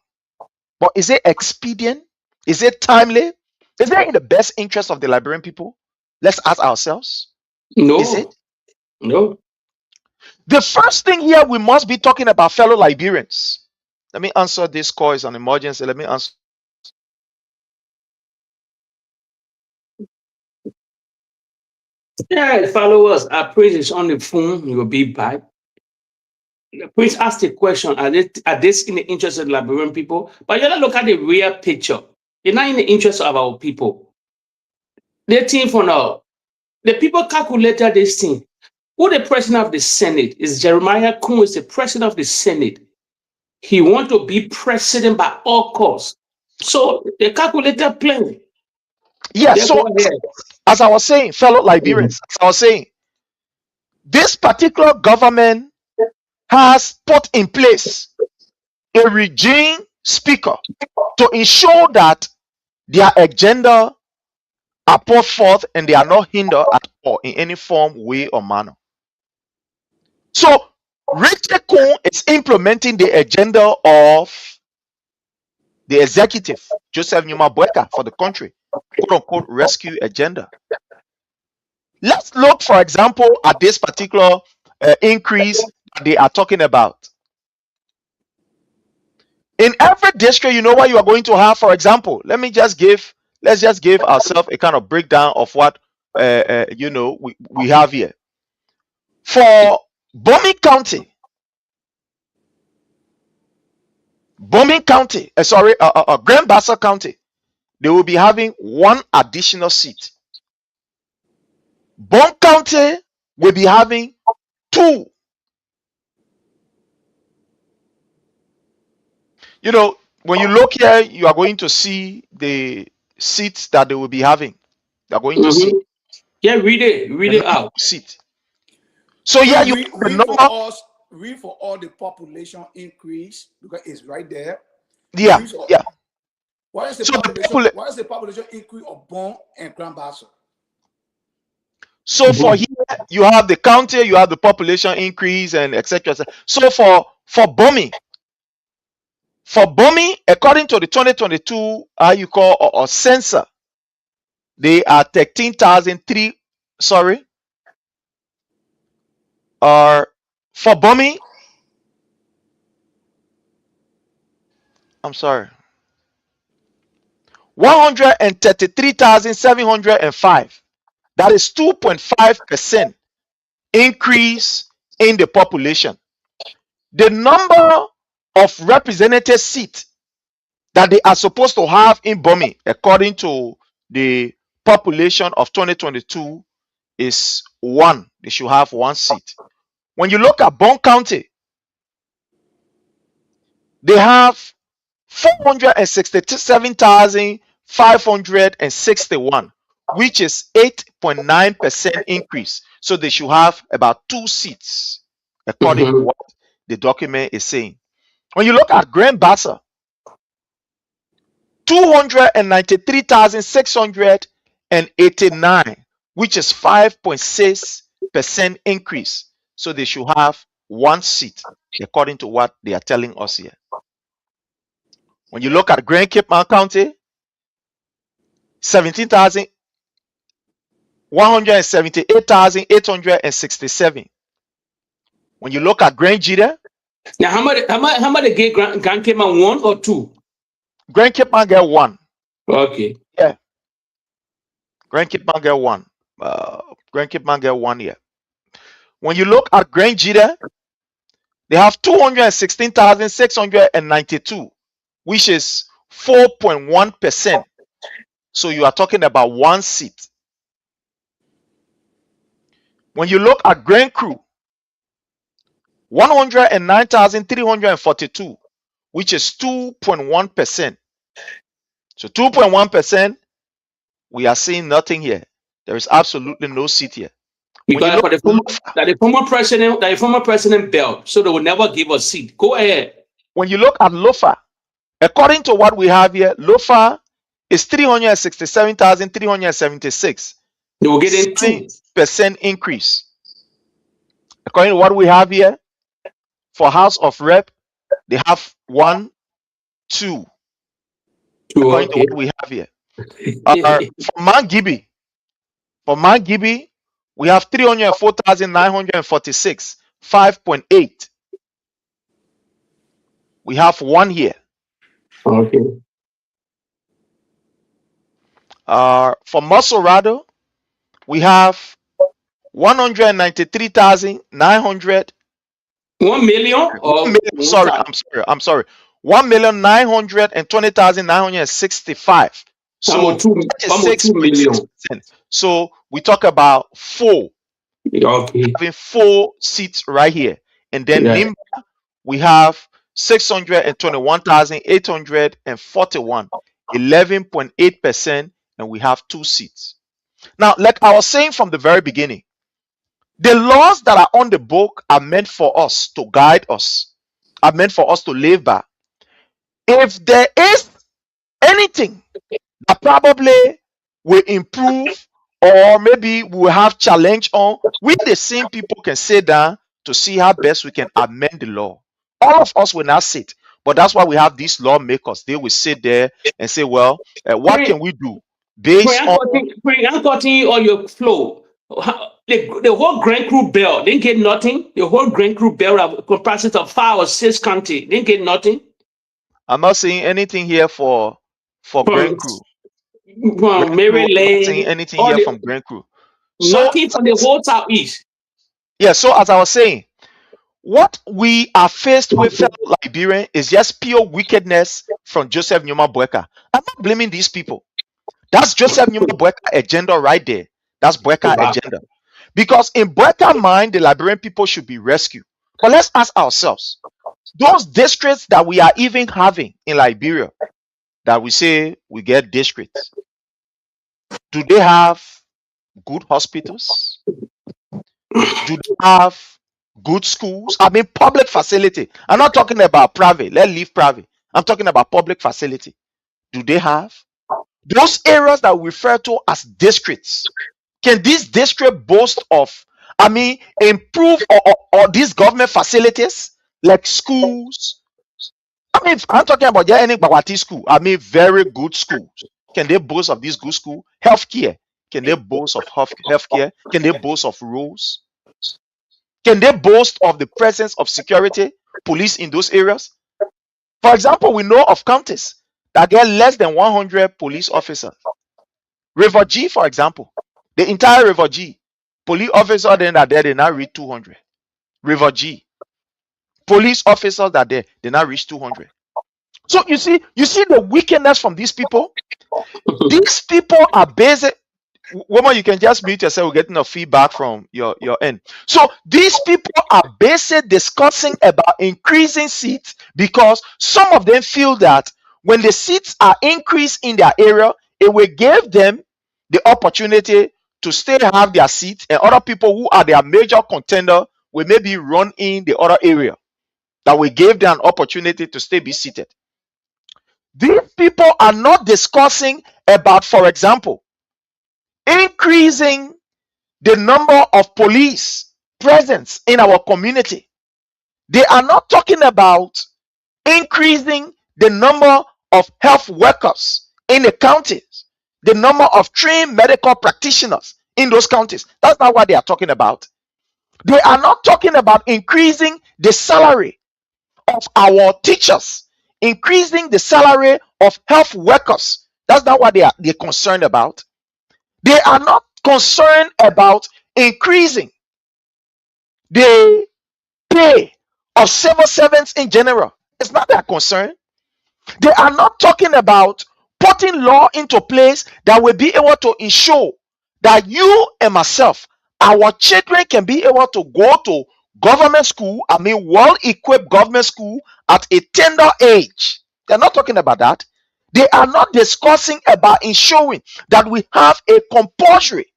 But is it expedient? Is it timely? Is it in the best interest of the Liberian people? Let's ask ourselves. No. Is it? No. The first thing here we must be talking about, fellow Liberians. Let me answer this call. It's an emergency. Let me answer. Yeah, followers, our Prince is on the phone. He will be back. Prince asked a question: Are this in the interest of the Liberian people? But you gotta look at the real picture. It's not in the interest of our people. The thing for now, the people calculated this thing. Who the president of the Senate is? Jeremiah Kuhn is the president of the Senate. He want to be president by all costs. So the calculated plan. Yes. So as I was saying, fellow Liberians, as I was saying, this particular government has put in place a regime speaker to ensure that their agenda are put forth and they are not hindered at all in any form, way, or manner. So Richard Kuhn is implementing the agenda of the executive, Joseph Nyuma Boakai, for the country, quote unquote rescue agenda. Let's look, for example, at this particular increase that they are talking about. In every district, you know what you are going to have. For example, let's just give ourselves a kind of breakdown of what we have here. For Bomi County, Grand Bassa County, they will be having one additional seat. Bon County will be having 2. When you look here, you are going to see the seats that they will be having. They are going to see. Yeah, read it out. Seat. So yeah, you read for all the population increase, because it's right there. Yeah. What is the population increase of Bon and Grand Bassa? So for here, you have the county, you have the population increase, and etc. So for Bomi, according to the 2022 census, they are 13,003. Sorry. For Bomi, I'm sorry, 133,705. That is 2.5% increase in the population. The number of representative seats that they are supposed to have in Bomi, according to the population of 2022, is 1. They should have 1 seat. When you look at Bon County, they have 467,561, which is 8.9% increase. So they should have about 2 seats, according to what the document is saying. When you look at Grand Bassa, 293,689, which is 5.6% increase. So they should have 1 seat, according to what they are telling us here. When you look at Grand Cape Mount County, 178,867. When you look at Grand Jida, now how much they get Grand Cape Mount 1 or 2? Grand Cape Mount get 1. Okay. Yeah. Grand Cape Mount get 1. Grand Cape Mount get 1 here. When you look at Grand Jida, they have 216,692, which is 4.1%. So you are talking about 1 seat. When you look at Grand Cru, 109,342, which is 2.1%. So 2.1%, we are seeing nothing here. There is absolutely no seat here. Because the former president built, so they will never give a seat. Go ahead. When you look at Lofa, according to what we have here, Lofa is 367,376. They will get a 2% increase. According to what we have here, for House of Rep, they have 1, 2. According to what we have here. For Mount Gibby, we have 304,946, 5.8. We have 1 here. Okay. For Masorado, we have 193,900. 1 million? Or 1 million, sorry, I'm sorry. 1,920,965. So 2 million. So we talk about 4. Okay. Having 4 seats right here. And then Nimba, we have 621,841, 11.8%, and we have 2 seats. Now, like I was saying from the very beginning, the laws that are on the book are meant for us to guide us, are meant for us to live by. If there is anything that probably will improve or maybe we'll have challenge on, we the same people can sit down to see how best we can amend the law. All of us will not sit, but that's why we have these lawmakers. They will sit there and say, well, what can we do based on... I'm cutting on your flow. The whole Grand Cru bill didn't get nothing. The whole Grand Cru bill comprises of 5 or 6 counties didn't get nothing. I'm not seeing anything here for Grand Cru. From Maryland, I'm not seeing anything here from Grand Cru. Nothing from the whole Southeast. Yeah, so as I was saying, what we are faced with, fellow Liberian, is just pure wickedness from Joseph Nyuma Boakai. I'm not blaming these people. That's Joseph Nyuma Boakai agenda right there. That's Boakai agenda. Because in Boakai mind, the Liberian people should be rescued. But let's ask ourselves, those districts that we are even having in Liberia, that we say we get districts, do they have good hospitals? Do they have good schools? I mean, public facility. I'm not talking about private. Let's leave private. I'm talking about public facility. Do they have those areas that we refer to as districts? Can this district boast of, I mean, improve or these government facilities like schools? I mean, I'm talking about any Bawati school. I mean, very good schools. Can they boast of this good school? Healthcare. Can they boast of healthcare? Can they boast of roads? Can they boast of the presence of security, police in those areas? For example, we know of counties that get less than 100 police officers. River G, for example, the entire River G, police officers then are there, they now reach 200. River G, police officers that there, they now reach 200. So you see the wickedness from these people. These people are based. Woman, you can just mute yourself. We're getting a feedback from your end. So these people are basically discussing about increasing seats because some of them feel that when the seats are increased in their area, it will give them the opportunity to still have their seats, and other people who are their major contender will maybe run in the other area that will give them an opportunity to stay be seated. These people are not discussing about, for example, increasing the number of police presence in our community. They are not talking about increasing the number of health workers in the counties, the number of trained medical practitioners in those counties. That's not what they are talking about. They are not talking about increasing the salary of our teachers, increasing the salary of health workers. That's not what they're concerned about. They are not concerned about increasing the pay of civil servants in general. It's not their concern. They are not talking about putting law into place that will be able to ensure that you and myself, our children, can be able to go to government school, well-equipped government school at a tender age. They're not talking about that. They are not discussing about ensuring that we have a compulsory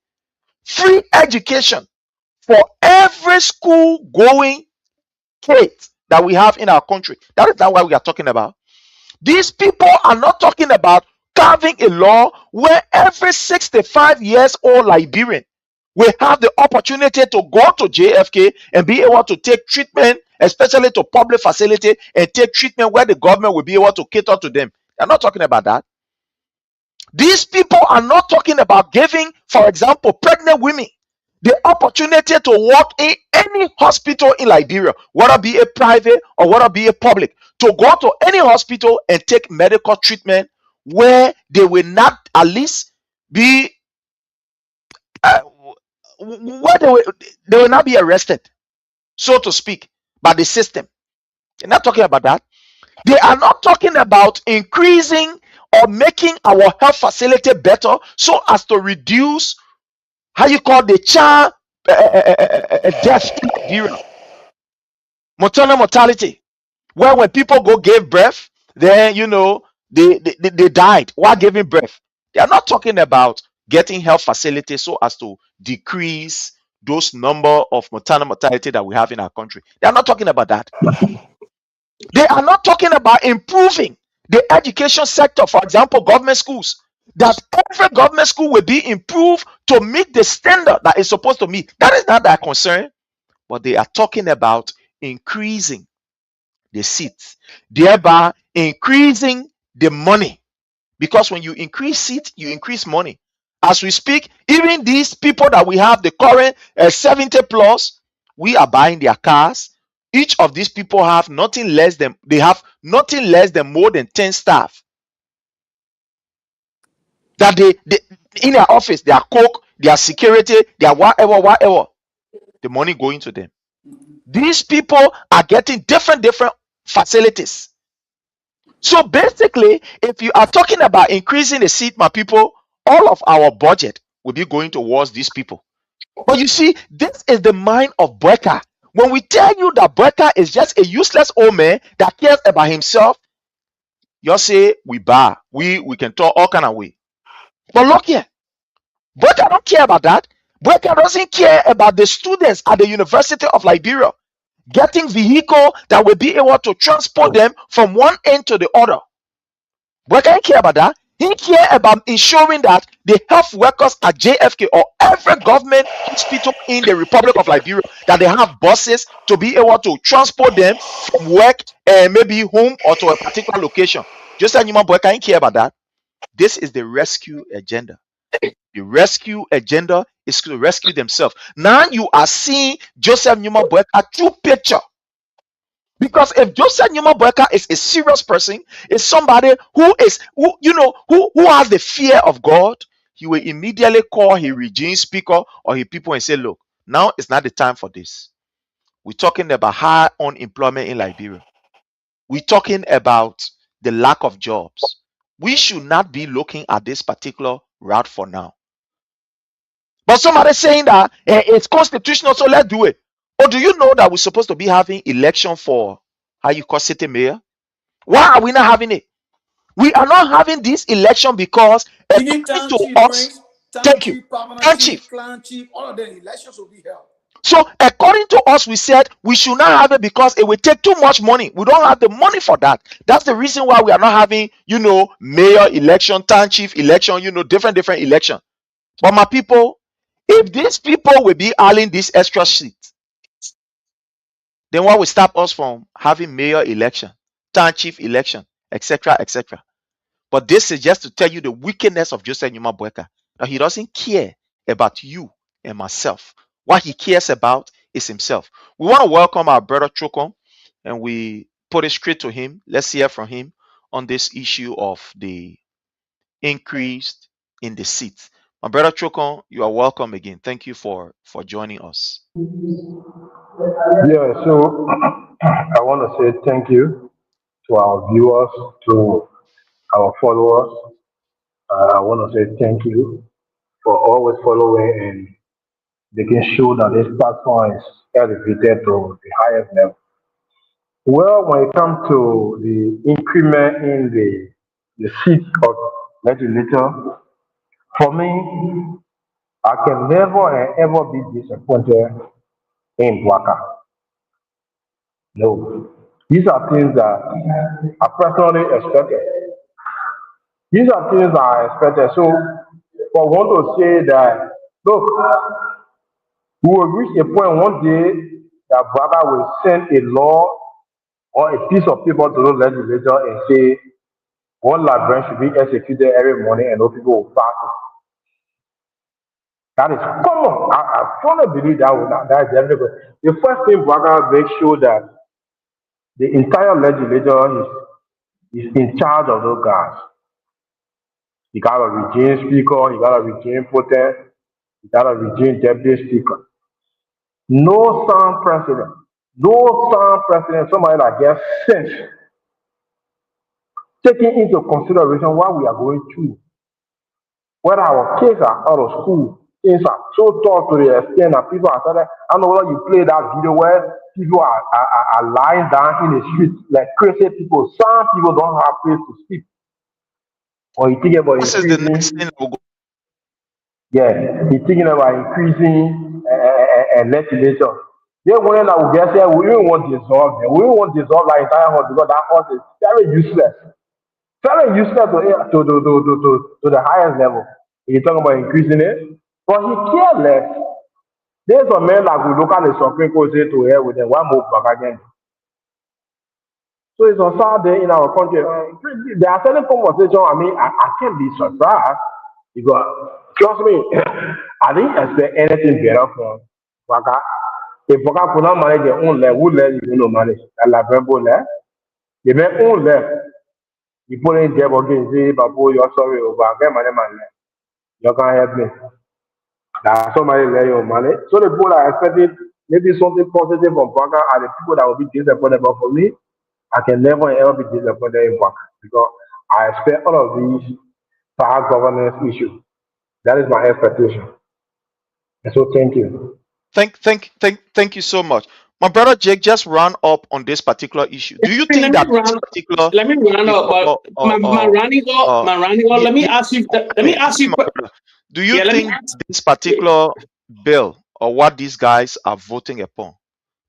free education for every school going kid that we have in our country. That is not what we are talking about. These people are not talking about carving a law where every 65 years old Liberian will have the opportunity to go to JFK and be able to take treatment, especially to public facility, and take treatment where the government will be able to cater to them. They're not talking about that. These people are not talking about giving, for example, pregnant women the opportunity to work in any hospital in Liberia, whether be a private or whether be a public, to go to any hospital and take medical treatment where they will not at least be where they will not be arrested, so to speak, by the system. They're not talking about that. They are not talking about increasing or making our health facility better so as to reduce how you call the child death in Nigeria, maternal mortality, where when people go give birth, then they died while giving birth. They are not talking about getting health facilities so as to decrease those number of maternal mortality that we have in our country. They are not talking about that. They are not talking about improving the education sector, for example, government schools, that every government school will be improved to meet the standard that is supposed to meet. That is not their concern, but they are talking about increasing the seats, thereby increasing the money. Because when you increase seats, you increase money. As we speak, even these people that we have, the current 70 plus, we are buying their cars. Each of these people have nothing less than more than 10 staff. That they in their office, their cook, their security, their whatever, the money going to them. These people are getting different facilities. So basically, if you are talking about increasing the seat, my people, all of our budget will be going towards these people. But you see, this is the mind of Boakai. When we tell you that Boakai is just a useless old man that cares about himself, you say we bar. We can talk all kind of way. But look here, Boakai don't care about that. Boakai doesn't care about the students at the University of Liberia getting vehicle that will be able to transport them from one end to the other. Boakai don't care about that. He care about ensuring that the health workers at JFK or every government hospital in the Republic of Liberia, that they have buses to be able to transport them from work and maybe home or to a particular location. Just like Nyuma Boakai don't care about that. This is the rescue agenda. The rescue agenda is to rescue themselves. Now you are seeing Joseph Nyuma Boakai true picture. Because if Joseph Nyuma Boakai is a serious person, is somebody who has the fear of God, he will immediately call his regime speaker or his people and say, look, now it's not the time for this. We're talking about high unemployment in Liberia. We're talking about the lack of jobs. We should not be looking at this particular route for now. But somebody saying that it's constitutional, so let's do it. Or do you know that we're supposed to be having election for how you call city mayor? Why are we not having it? We are not having this election because according to us, thank you, clan chief, all of the elections will be held. So according to us, we said we should not have it because it will take too much money. We don't have the money for that. That's the reason why we are not having, mayor election, town chief election, different election. But my people, if these people will be earning this extra seat, then what will stop us from having mayor election, town chief election, etc., etc.? But this is just to tell you the wickedness of Joseph Nyuma Boakai. Now he doesn't care about you and myself. What he cares about is himself. We want to welcome our brother Chokom, and we put it straight to him. Let's hear from him on this issue of the increase in the seats. My brother Chokom, you are welcome again. Thank you for joining us. Yeah, so I want to say thank you to our viewers, to our followers. I want to say thank you for always following and making sure that this platform is elevated to the highest level. Well, when it comes to the increment in the seat of legislature, for me, I can never and ever be disappointed in Waka. No. These are things that I personally expected. These are things that I expected. So, for one to say that, look, we will reach a point one day that Braga will send a law or a piece of paper to the legislature and say one Liberian should be executed every morning and no people will fast it. That is common. I strongly believe that is everybody. The first thing Braga makes sure that the entire legislature is in charge of those guys. You got a regime speaker, you got a regime protest, you got a regime deputy speaker. No sound president, somebody that gets sense, taking into consideration what we are going through. Whether our kids are out of school, things are so tough to the extent that people are starting. I know when you play that video where people are lying down in the street like crazy people. Some people don't have place to sleep. Or you think about This is the next increasing, thing we'll go. you're thinking about increasing legislation. They want that we get here, we don't want to dissolve them. We don't want to dissolve that entire house because that house is very useless. Very useless to the highest level. You're talking about increasing it, but he cares less. There's a man like we look at the Supreme Court say to here with them, one move back again. So it's a sad day in our country. There are certain conversations, I can't be surprised because, trust me, I didn't expect anything better from Waka. If Waka could not manage their own level, who let you manage? A Lavembo left. They make own left. You put in there again, say, Babu, you're sorry, get money, man. You can't help me. That somebody lay your money. So the people are expecting maybe something positive from Waka are the people that will be disappointed. But for me, I can never ever be disappointed in Waka because I expect all of these power governance issues. That is my expectation. And so thank you. Thank you so much. My brother Jake just ran up on this particular issue. Do you think that this particular let me run up, my running up, let me ask you. Do you think this particular bill or what these guys are voting upon,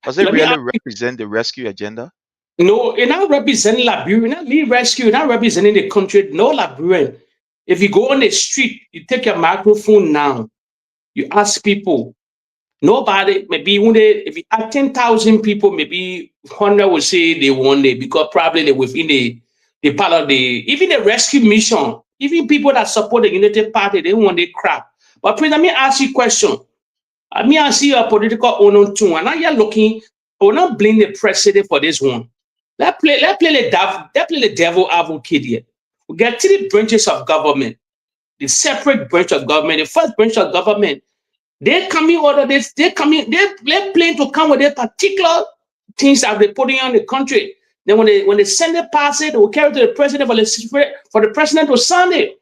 does it really represent the rescue agenda? No, it's not representing Liberia, not lead rescue, not representing the country. No Liberian. If you go on the street, you take your microphone now, you ask people. Nobody, maybe if you have 10,000 people, maybe 100 will say they want it because probably they're within the part of even the rescue mission, even people that support the United Party, they want the crap. But please, let me ask you a question. Let me ask you a political owner too. And now you're looking, I will not blame the president for this one. Let's play the devil advocate here. We get 3 branches of government, the separate branch of government. The first branch of government, they're coming order this, they're planning to come with their particular things that they're putting on the country. Then when the Senate pass it, they will carry it to the president for the president to sign it.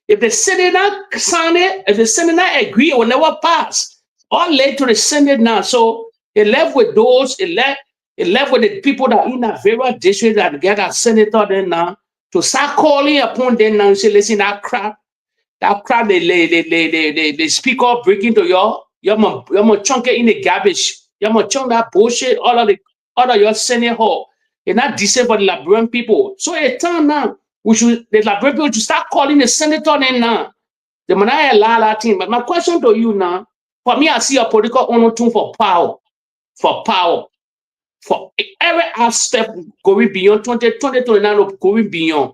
If the Senate not sign it, if the Senate not agree, it will never pass. All led to the Senate now. So it left with those, it left with the people that in a various district that get a senator then now to start calling upon them now and say, listen, that crap, the speaker breaking to you're gonna chunk it in the garbage. You're gonna chunk that bullshit all of your Senate hall. It's not decent for the Liberian people. So it's time now. The Liberian people to start calling the senator then now. The man I allow that thing. But my question to you now, for me, I see a political honor tune for power. For every aspect going beyond 2029 going beyond.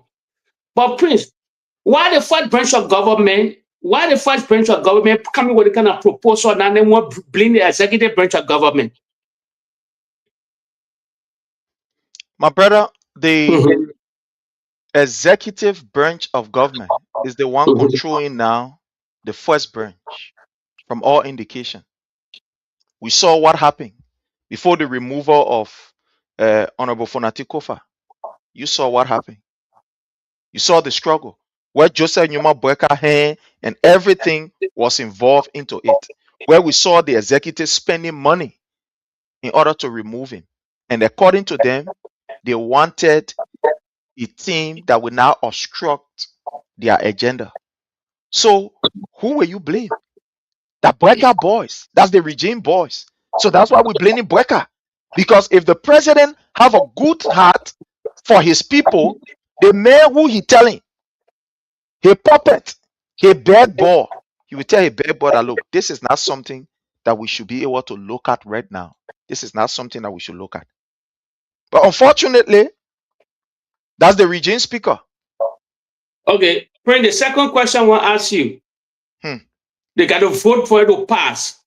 But Prince, why the first branch of government coming with a kind of proposal and then want to blame the executive branch of government? My brother, the executive branch of government is the one controlling now the first branch from all indication. We saw what happened before the removal of Honorable Fonati Kofa. You saw what happened. You saw the struggle where Joseph Nyuma Boakai and everything was involved into it, where we saw the executive spending money in order to remove him. And according to them, they wanted a team that would now obstruct their agenda. So who will you blame? The Boakai boys. That's the regime boys. So that's why we're blaming Boakai. Because if the president have a good heart for his people, the man who he telling, he puppet, he bad boy, he will tell a bad boy that, look, this is not something that we should be able to look at right now. This is not something that we should look at. But unfortunately, that's the regime speaker. Okay, Prince, the second question I want to ask you. They got to vote for it to pass.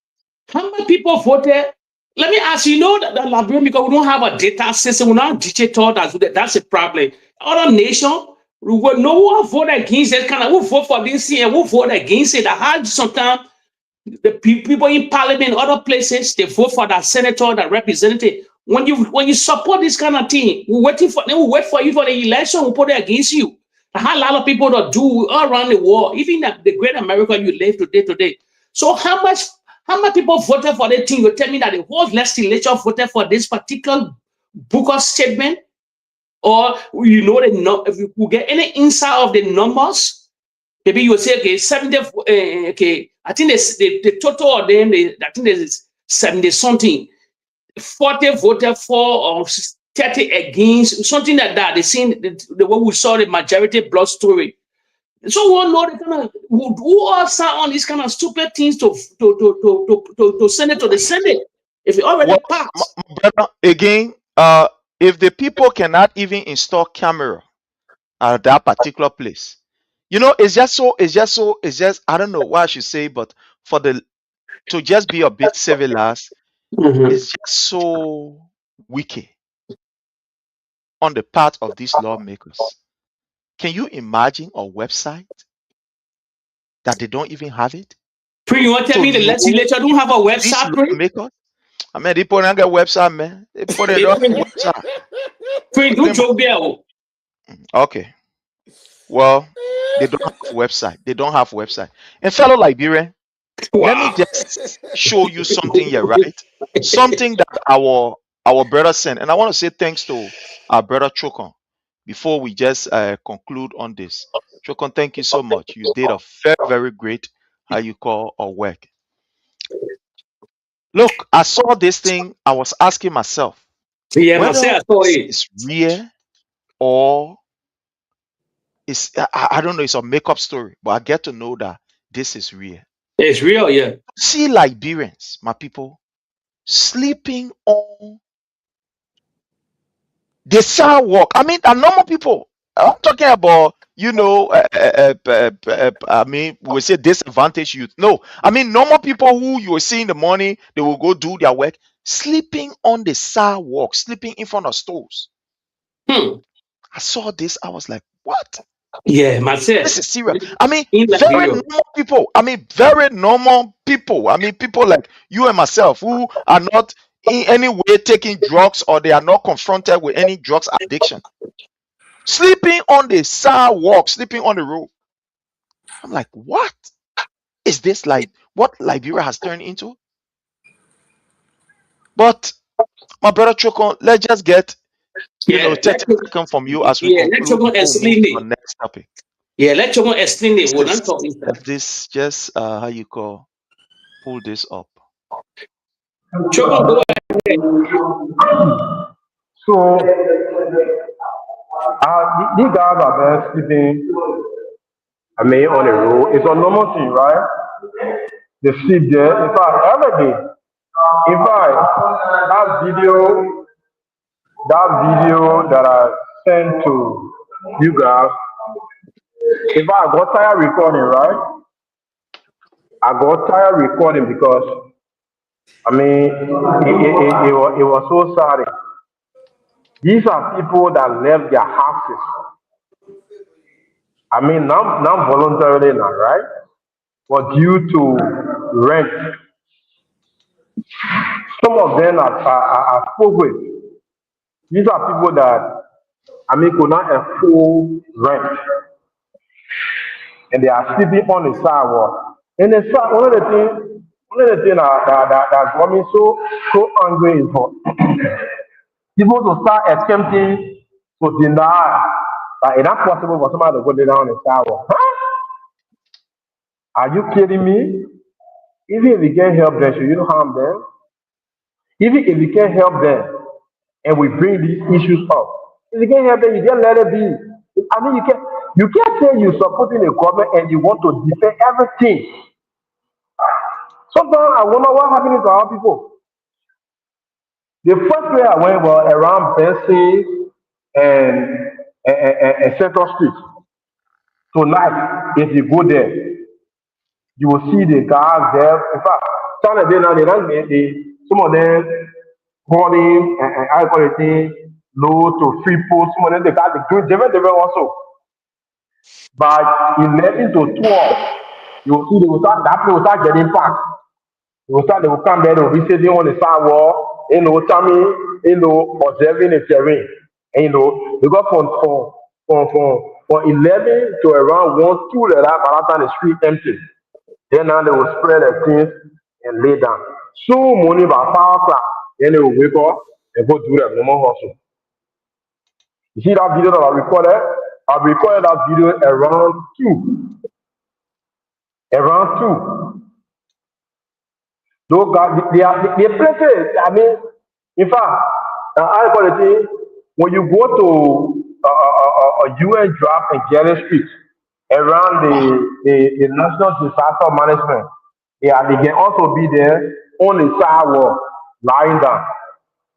How many people voted? Let me ask you, that Liberia, because we don't have a data system, we're not digital, that's a problem. Other nation, we will know who vote against it, who vote for this and who vote against it. I had sometimes the people in parliament, other places, they vote for that senator, that representative. When you support this kind of thing, we wait for you for the election, we put it against you. I had a lot of people that do all around the world, even the great America you live today. So how much people voted for the thing? You tell me that the whole legislature voted for this particular Booker statement, or if you could get any insight of the numbers, maybe you will say, okay, 70, okay, I think the total of them, I think there's 70 something, 40 voted for or 30 against, something like that. They seen the way we saw the majority blood story. So we know the kind of who are on these kind of stupid things to send it to the Senate if it already passed. Brother, again, if the people cannot even install camera at that particular place, it's just I don't know what I should say, but to just be a bit civilized, it's just so wicked on the part of these lawmakers. Can you imagine a website that they don't even have it? You want to tell me the legislature don't have a website? Lawmakers? I mean, they put on a website, man. They put it on a website. Okay. Well, they don't have a website. And fellow Liberian, let me just show you something here, right? Something that our brother sent. And I want to say thanks to our brother Chokon before we just conclude on this. Chokon, thank you so much. You did a very, very great, work. Look, I saw this thing. I was asking myself, whether it's real or I don't know, it's a makeup story, but I get to know that this is real. It's real, yeah. See Liberians, my people, sleeping on the sidewalk. I mean, the normal people. I'm talking about, I mean, we say disadvantaged youth. No, I mean, normal people who you will see in the morning, they will go do their work, sleeping on the sidewalk, sleeping in front of stores. I saw this. I was like, what? Yeah, myself. This is serious. I mean, very normal people. I mean, very normal people. I mean, people like you and myself who are not in any way taking drugs or they are not confronted with any drugs addiction. Sleeping on the sidewalk, sleeping on the road. I'm like, what is this like? What Liberia has turned into? But my brother Chokon, let's just get 30 seconds from you as we conclude before we move to the next topic. Yeah, let Chokon explain it. We're not talking. Let this just how you call pull this up. Chokon, go ahead. So, these guys are there sleeping, on the road. It's a normal thing, right? They sleep there. In fact, every day. In fact, that video that I sent to you guys, in fact, I got tired recording, right? I got tired recording because, it was so sad. These are people that left their houses. Not voluntarily now, right? But due to rent. Some of them I spoke with. These are people that, could not afford rent. And they are sleeping on the sidewalk. And one of the things that got me so angry is for people to start attempting to deny that it's not possible for somebody to go down on the sidewalk. Huh? Are you kidding me? Even if we can't help them, should you harm them? Even if we can't help them and we bring these issues up, if you can't help them, you just let it be. You can't say you're supporting the government and you want to defend everything. Sometimes I wonder what happened to our people. The first place I went was around Bessie and Central Street. Tonight, if you go there, you will see the guys there. In fact, some of them holding and I call it low to free post. Some of them they got the good different also. By 11 to 12, you will see that place will start getting packed. They will come there, they will be sitting on the sidewalk, observing the terrain. And because from 11 to around 1, 2 like that, by that time the street empty. Then now they will spread their things and lay down. So morning by 5 o'clock, then they will wake up and go do their normal hustle. You see that video that I recorded? I recorded that video around 2. Around 2. Those guys, they places. In fact, I call it when you go to a UN draft in Gary Street around the National Disaster Management, they can also be there on the sidewalk, lying down.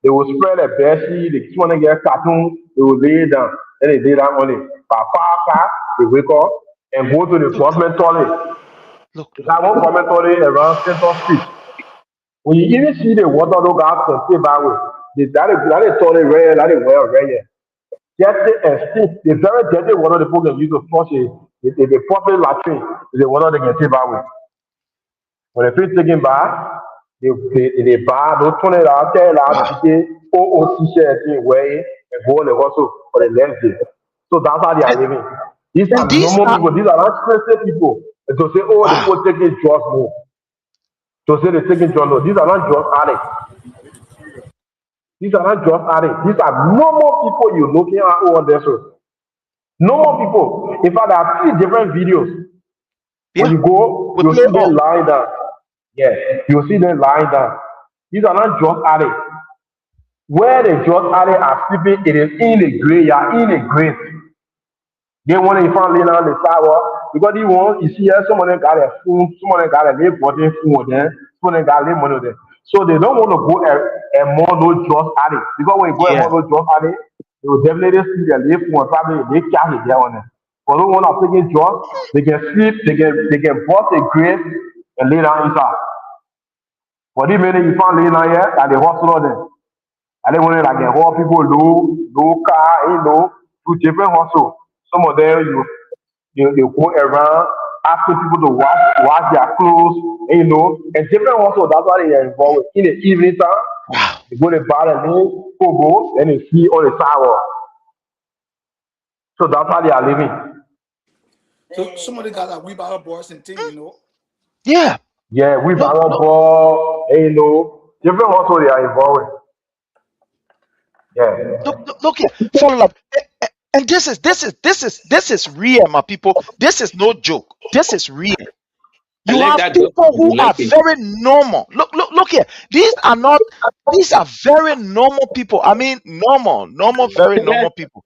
They will spread a bedsheet, they want to get cartoon, they will lay down, and they lay down on it. By 5 o'clock, they wake up and go to the government toilet. That one government toilet around Central Street. When you even see the water those guys can stay by with, that is toilet red, that is well red. Dirty and stink. The very dirty water the people can use to flush the public latrine is the water they can stay by with. When they finish taking bath, they buy those 20 out, 10 out, t-shirt, wear it, and go on the hustle for the next day. So that's how they are living. These are normal people. These are not stressed people. And to say, the people taking drugs more. To say they're taking drugs more. These are not drug addicts. These are not drug addicts. These are normal people you're looking at over there. So normal people. In fact, there are 3 different videos. When you go, you'll see them lying down. Yes, you'll see them lying down. These are not drug addicts. Where the drug addicts are sleeping, it is in the graveyard, in the grave. They want to find laying on the sidewalk because you see here, some of them got a phone, some of them got a little body phone there, some of them got a little money there. So they don't want to go among those drug addicts because when you go among those drug addicts, they will definitely see their little phone, probably they cash it there on them. For those one are taking drugs, they can sleep, they can bust a grave and lay down inside. For the minute you find laying down here, that the hospital then. And they want to like hold people low car, to different hustle. Some of them they go around asking people to wash their clothes, and different hustle. That's why they are involved in the evening time. They go to bar and go, and they see on the sidewalk. So that's how they are living. So some of the guys are wheelbarrow boys and things, you know. Yeah. Yeah, we Look, balance look, ball, different ones they are involved with. Yeah. look here. Follow up. And this is real, my people. This is no joke. This is real. I You like have that. people who are Like it. very normal. Look here. These are very normal people. I mean, normal, very normal people.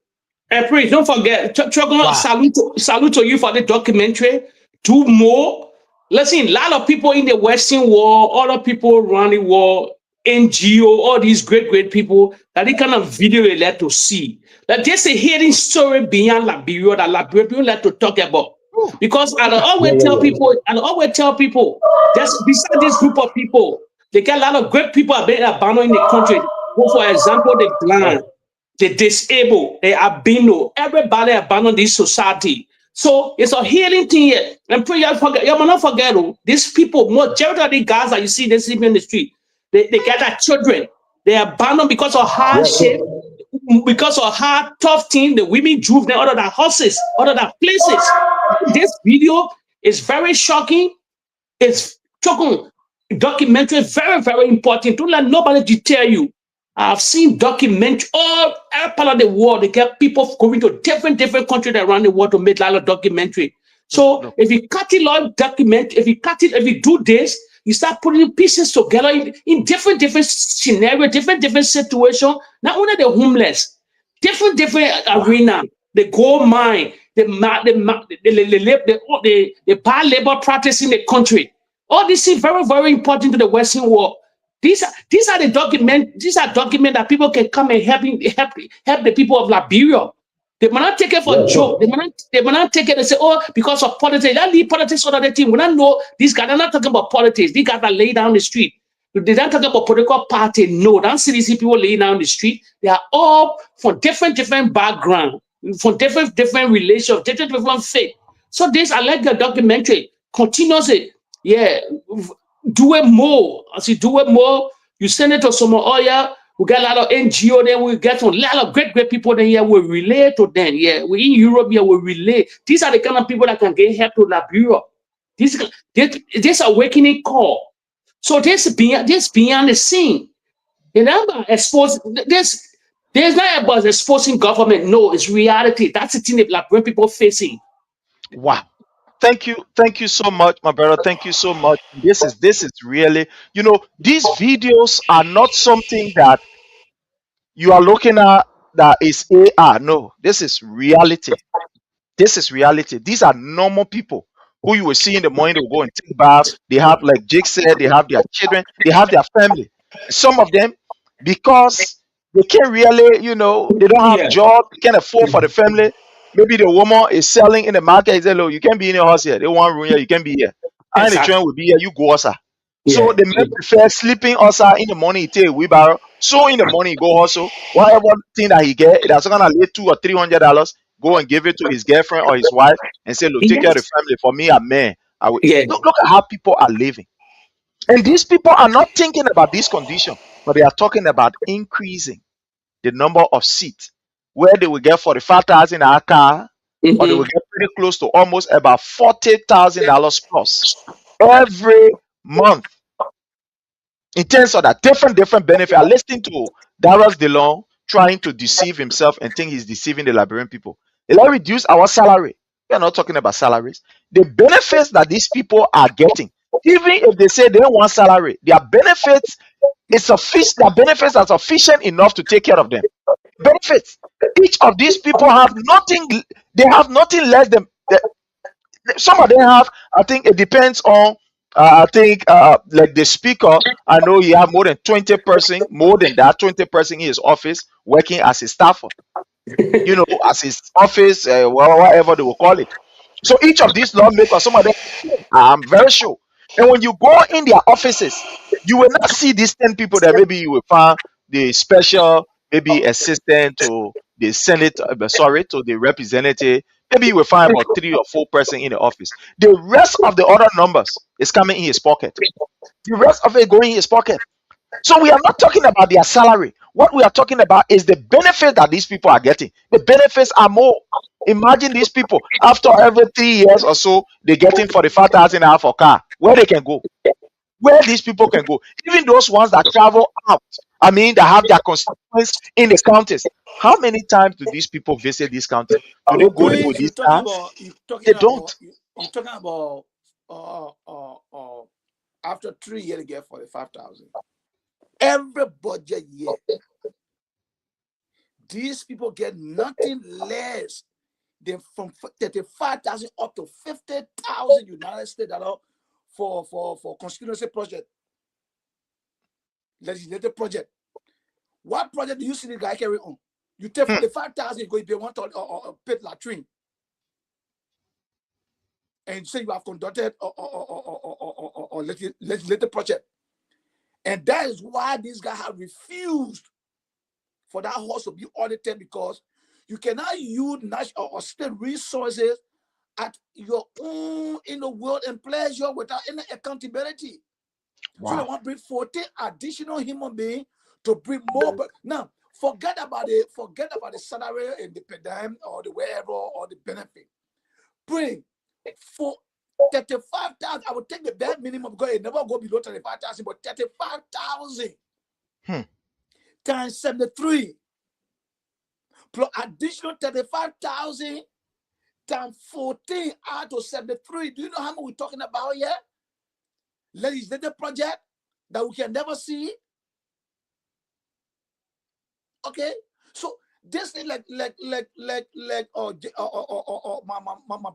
And please don't forget, Wow. salute to you for the documentary. Do more. Listen, a lot of people in the Western world, other people around the world, NGO, all these great people, that the kind of video they like to see. That there's a hidden story beyond Liberia that Liberia people like to talk about. Because I always tell people, just beside this group of people, they get a lot of great people have been abandoned in the country. For example, the blind, the disabled, the albino, everybody abandoned this society. So it's a healing thing here. And pray you forget, you not forget these people, majority of the guys that you see they sleeping in the street, they get their children. They abandoned because of hardship, because of hard, tough thing, the women drove them out of their houses, out of their places. This video is very shocking. It's shocking. Documentary is very important. Don't let nobody deter you. I've seen documentary all part of the world. They get people going to different countries around the world to make a lot of documentary. So if you cut it like document, if you do this, you start putting pieces together in different scenarios, different situations. Not only the homeless, different arena, the gold mine, the bad labor practice in the country. All this is very important to the Western world. These are the documents that people can come and help the people of Liberia. They might not take it for a joke. They might not take it and say, oh, because of politics. They leave politics on the team. We don't know these guys are not talking about politics. These guys are laying down the street. They don't talk about political party. No, don't see these people laying down the street. They are all from different background, from different relations, different faith. So this, I like the documentary. Continuously, yeah, do it more. As you do it more, you send it to Somalia. We get a lot of NGO there. We get a lot of great people there. Yeah, we relate to them. Yeah, we in Europe. Yeah, we relate. These are the kind of people that can get help to Liberia. This awakening call. So this beyond the scene. Remember, expose this. There's not about exposing government. No, it's reality. That's the thing that Liberian people facing. Wow. Thank you so much, my brother. Thank you so much. This is really, these videos are not something that you are looking at that is AR. No, this is reality. This is reality. These are normal people who you will see in the morning. They will go and take bath. They have, like Jake said, they have their children. They have their family. Some of them, because they can't really, they don't have job. They can't afford for the family. Maybe the woman is selling in the market. He said, look, you can't be in your house here. They want room here. You can't be here. And the children will be here. You go outside. So the men prefer sleeping outside in the morning. He take a wheelbarrow. So in the morning, he go hustle. Whatever thing that he get, that's gonna lay $200 or $300. Go and give it to his girlfriend or his wife and say, look, take care of the family. For me, I'm man. Look at how people are living. And these people are not thinking about this condition, but they are talking about increasing the number of seats where they will get 45,000 in our car, or they will get pretty close to almost about $40,000 plus every month. In terms of that, different benefit. I listened to Darius DeLong trying to deceive himself and think he's deceiving the Liberian people. They'll reduce our salary. We are not talking about salaries. The benefits that these people are getting, even if they say they don't want salary, their benefits are sufficient enough to take care of them. Benefits. Each of these people have nothing. They have nothing less than. Some of them have. I think it depends on. Like the speaker, I know he have more than 20 person, more than that 20 person in his office working as a staffer. As his office, whatever they will call it. So each of these lawmakers, some of them, I'm very sure. And when you go in their offices, you will not see these 10 people that maybe you will find the special, maybe assistant to the Senate, to the representative. Maybe you will find about 3 or 4 person in the office. The rest of the other numbers is coming in his pocket. The rest of it going in his pocket. So we are not talking about their salary. What we are talking about is the benefit that these people are getting. The benefits are more. Imagine these people after every 3 years or so, they're getting 45,000 out for car. Where they can go? Where these people can go? Even those ones that travel out, I mean, that have their constituents in the counties. How many times do these people visit these counties? Do they go there with these cars? They don't. You're talking about after 3 years they get 45,000. Every budget year, these people get nothing less than from 35,000 up to 50,000 United States dollars for constituency project, legislative project. What project do you see the guy carry on? You take 45,000, you go pay one or pit latrine, and say you have conducted or legislative project, and that is why these guys have refused for that house to be audited, because you cannot use national or state resources at your own in the world and pleasure without any accountability. Wow. So they want to bring 14 additional human beings to bring more. But now forget about the salary and the per diem or the wherever or the benefit. Bring for 35,000. I would take the bare minimum because it never go below 35,000, but 35,000 times 73 plus additional 35,000 times 14 out to 73. Do you know how much we're talking about here? Legislative project that we can never see. Okay, so this thing like my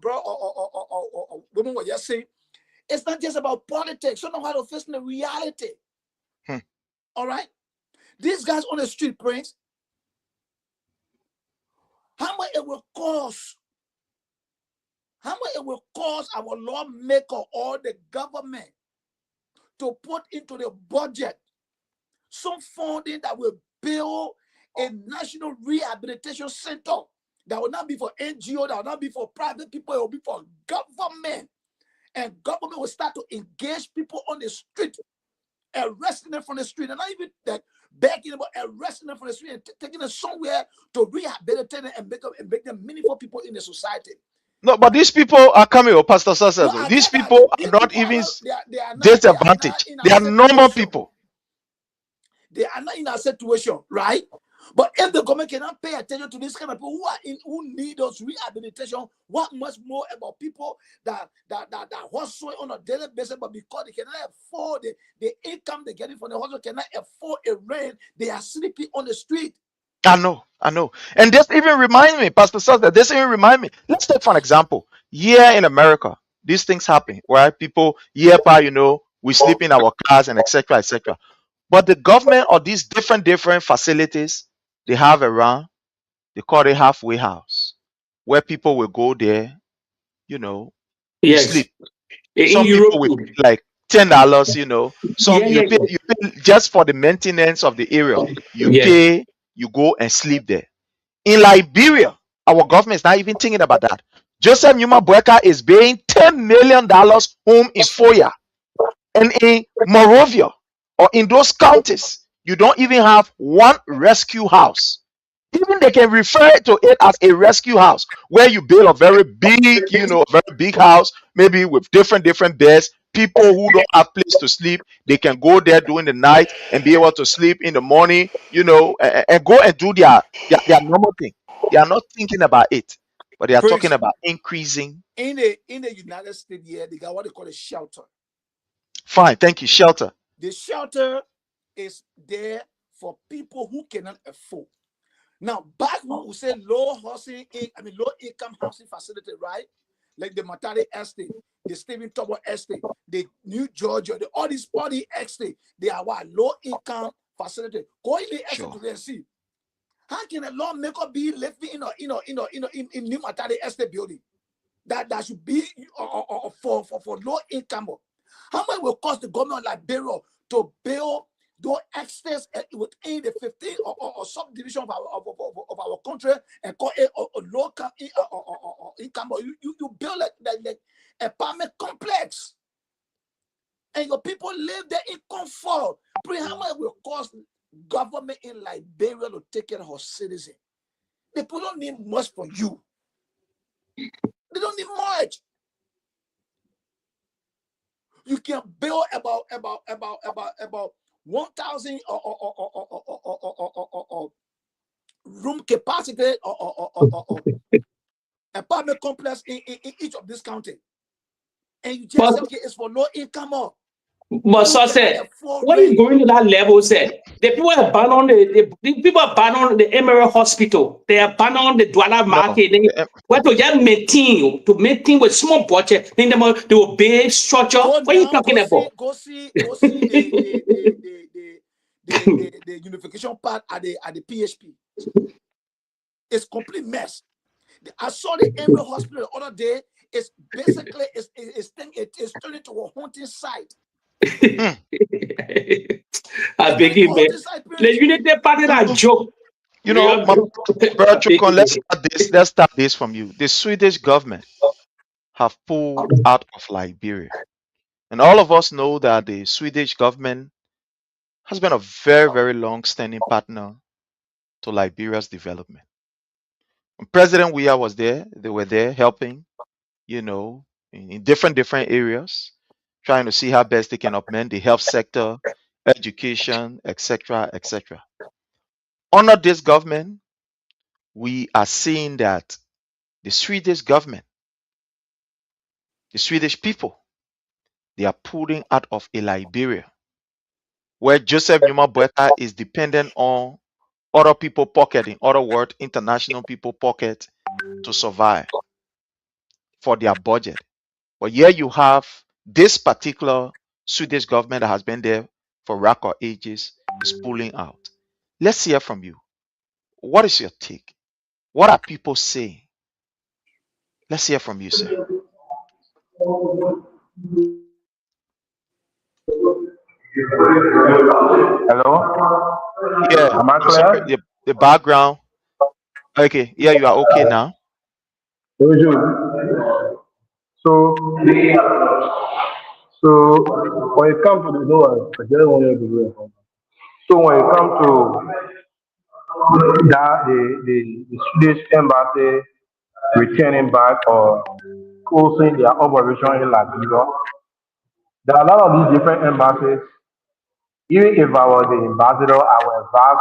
bro or women were just saying, it's not just about politics. You know how to face the reality. All right, these guys on the street, Prince. How much it will cost? How much it will cost our lawmaker or the government to put into the budget some funding that will build a national rehabilitation center that will not be for NGO, that will not be for private people, it will be for government. And government will start to engage people on the street, arresting them from the street, and not even like begging them, but arresting them from the street and taking them somewhere to rehabilitate them and make them meaningful people in the society. No, but these people are coming, Pastor Success. No, these people are not even disadvantaged. They are normal people. They are not in a situation, right? But if the government cannot pay attention to this kind of people who need those rehabilitation, what much more about people that hustle on a daily basis, but because they cannot afford the income they're getting from the hustle, cannot afford a rent, they are sleeping on the street. I know. And this even remind me, Pastor Success, this even remind me. Let's take for an example. Here in America, these things happen, right? People, we sleep in our cars and etc. etc. But the government or these different facilities they have around, they call it halfway house, where people will go there, sleep. Some people will pay like $10, Some you pay just for the maintenance of the area. You pay, you go and sleep there. In Liberia, our government is not even thinking about that. Joseph Nyuma Boakai is paying $10 million home in Foya. And in Morovia or in those counties, you don't even have one rescue house. Even they can refer to it as a rescue house where you build a very big, house, maybe with different beds. People who don't have place to sleep, they can go there during the night and be able to sleep in the morning, and go and do their normal thing. They are not thinking about it, but they are talking about increasing. In the United States, here they got what they call a shelter. Fine, thank you. Shelter. The shelter is there for people who cannot afford. Now, back when we say low income housing facility, right? Like the Matari Estate, the Stephen Tubber Estate, the New Georgia, all these party estate, they are what low income facility. Go in the estate to see. How can a lawmaker be living in New Matari Estate building? That should be for low income. How much will cost the government of Liberia to build those estates within the 15 or subdivision of our country and call it a local income? You build like apartment complex, and your people live there in comfort. How much will cost government in Liberia to take care of her citizens? The people don't need much from you. They don't need much. You can build about 1,000 or room capacity or apartment complex in each of this county, and you just say, okay, it's for low income or. But so said, when you going to that level, said the people abandon the people abandon the Emerald Hospital, they abandon the Douala market. Where to just maintain with small budget, then they will build structure. What are you talking about? Go see the unification part at the PHP. It's complete mess. I saw the Emerald Hospital the other day. It's basically it's turned into a haunting site. I beg you, man. The Unity Party that joke. You know, Brother Chukon, let's start this from you. The Swedish government have pulled out of Liberia. And all of us know that the Swedish government has been a very, very long-standing partner to Liberia's development. When President Weah was there, they were there helping, you know, in different areas, trying to see how best they can augment the health sector, education, etc., etc. Under this government, we are seeing that the Swedish government, the Swedish people, they are pulling out of a Liberia where Joseph Nyuma Boakai is dependent on other people pocket, in other words, international people pocket to survive for their budget. But here you have this particular Swedish government that has been there for record ages is pulling out. Let's hear from you. What is your take? What are people saying? Let's hear from you, sir. Hello? Yeah. Am I clear? The background. Okay. Yeah, you are okay now. So when it comes to the door, I just want to do it. So when it comes to that, the Swedish embassy returning back or closing their operation in Liberia, there are a lot of these different embassies. Even if I was the ambassador, I would advise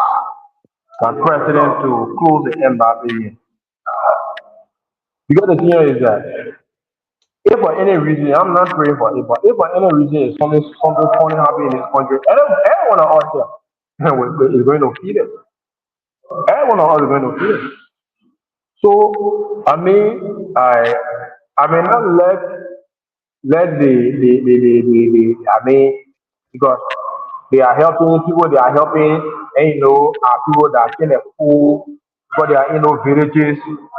my president to close the embassy here. Because the thing is that if for any reason, I'm not praying for it, but if for any reason something funny happening in this country, everyone on earth here is going to feel it. Everyone on earth is going to feel it. So I mean, I may not let the I mean, because they are helping people, they are helping, and people that are in the pool, because they are villages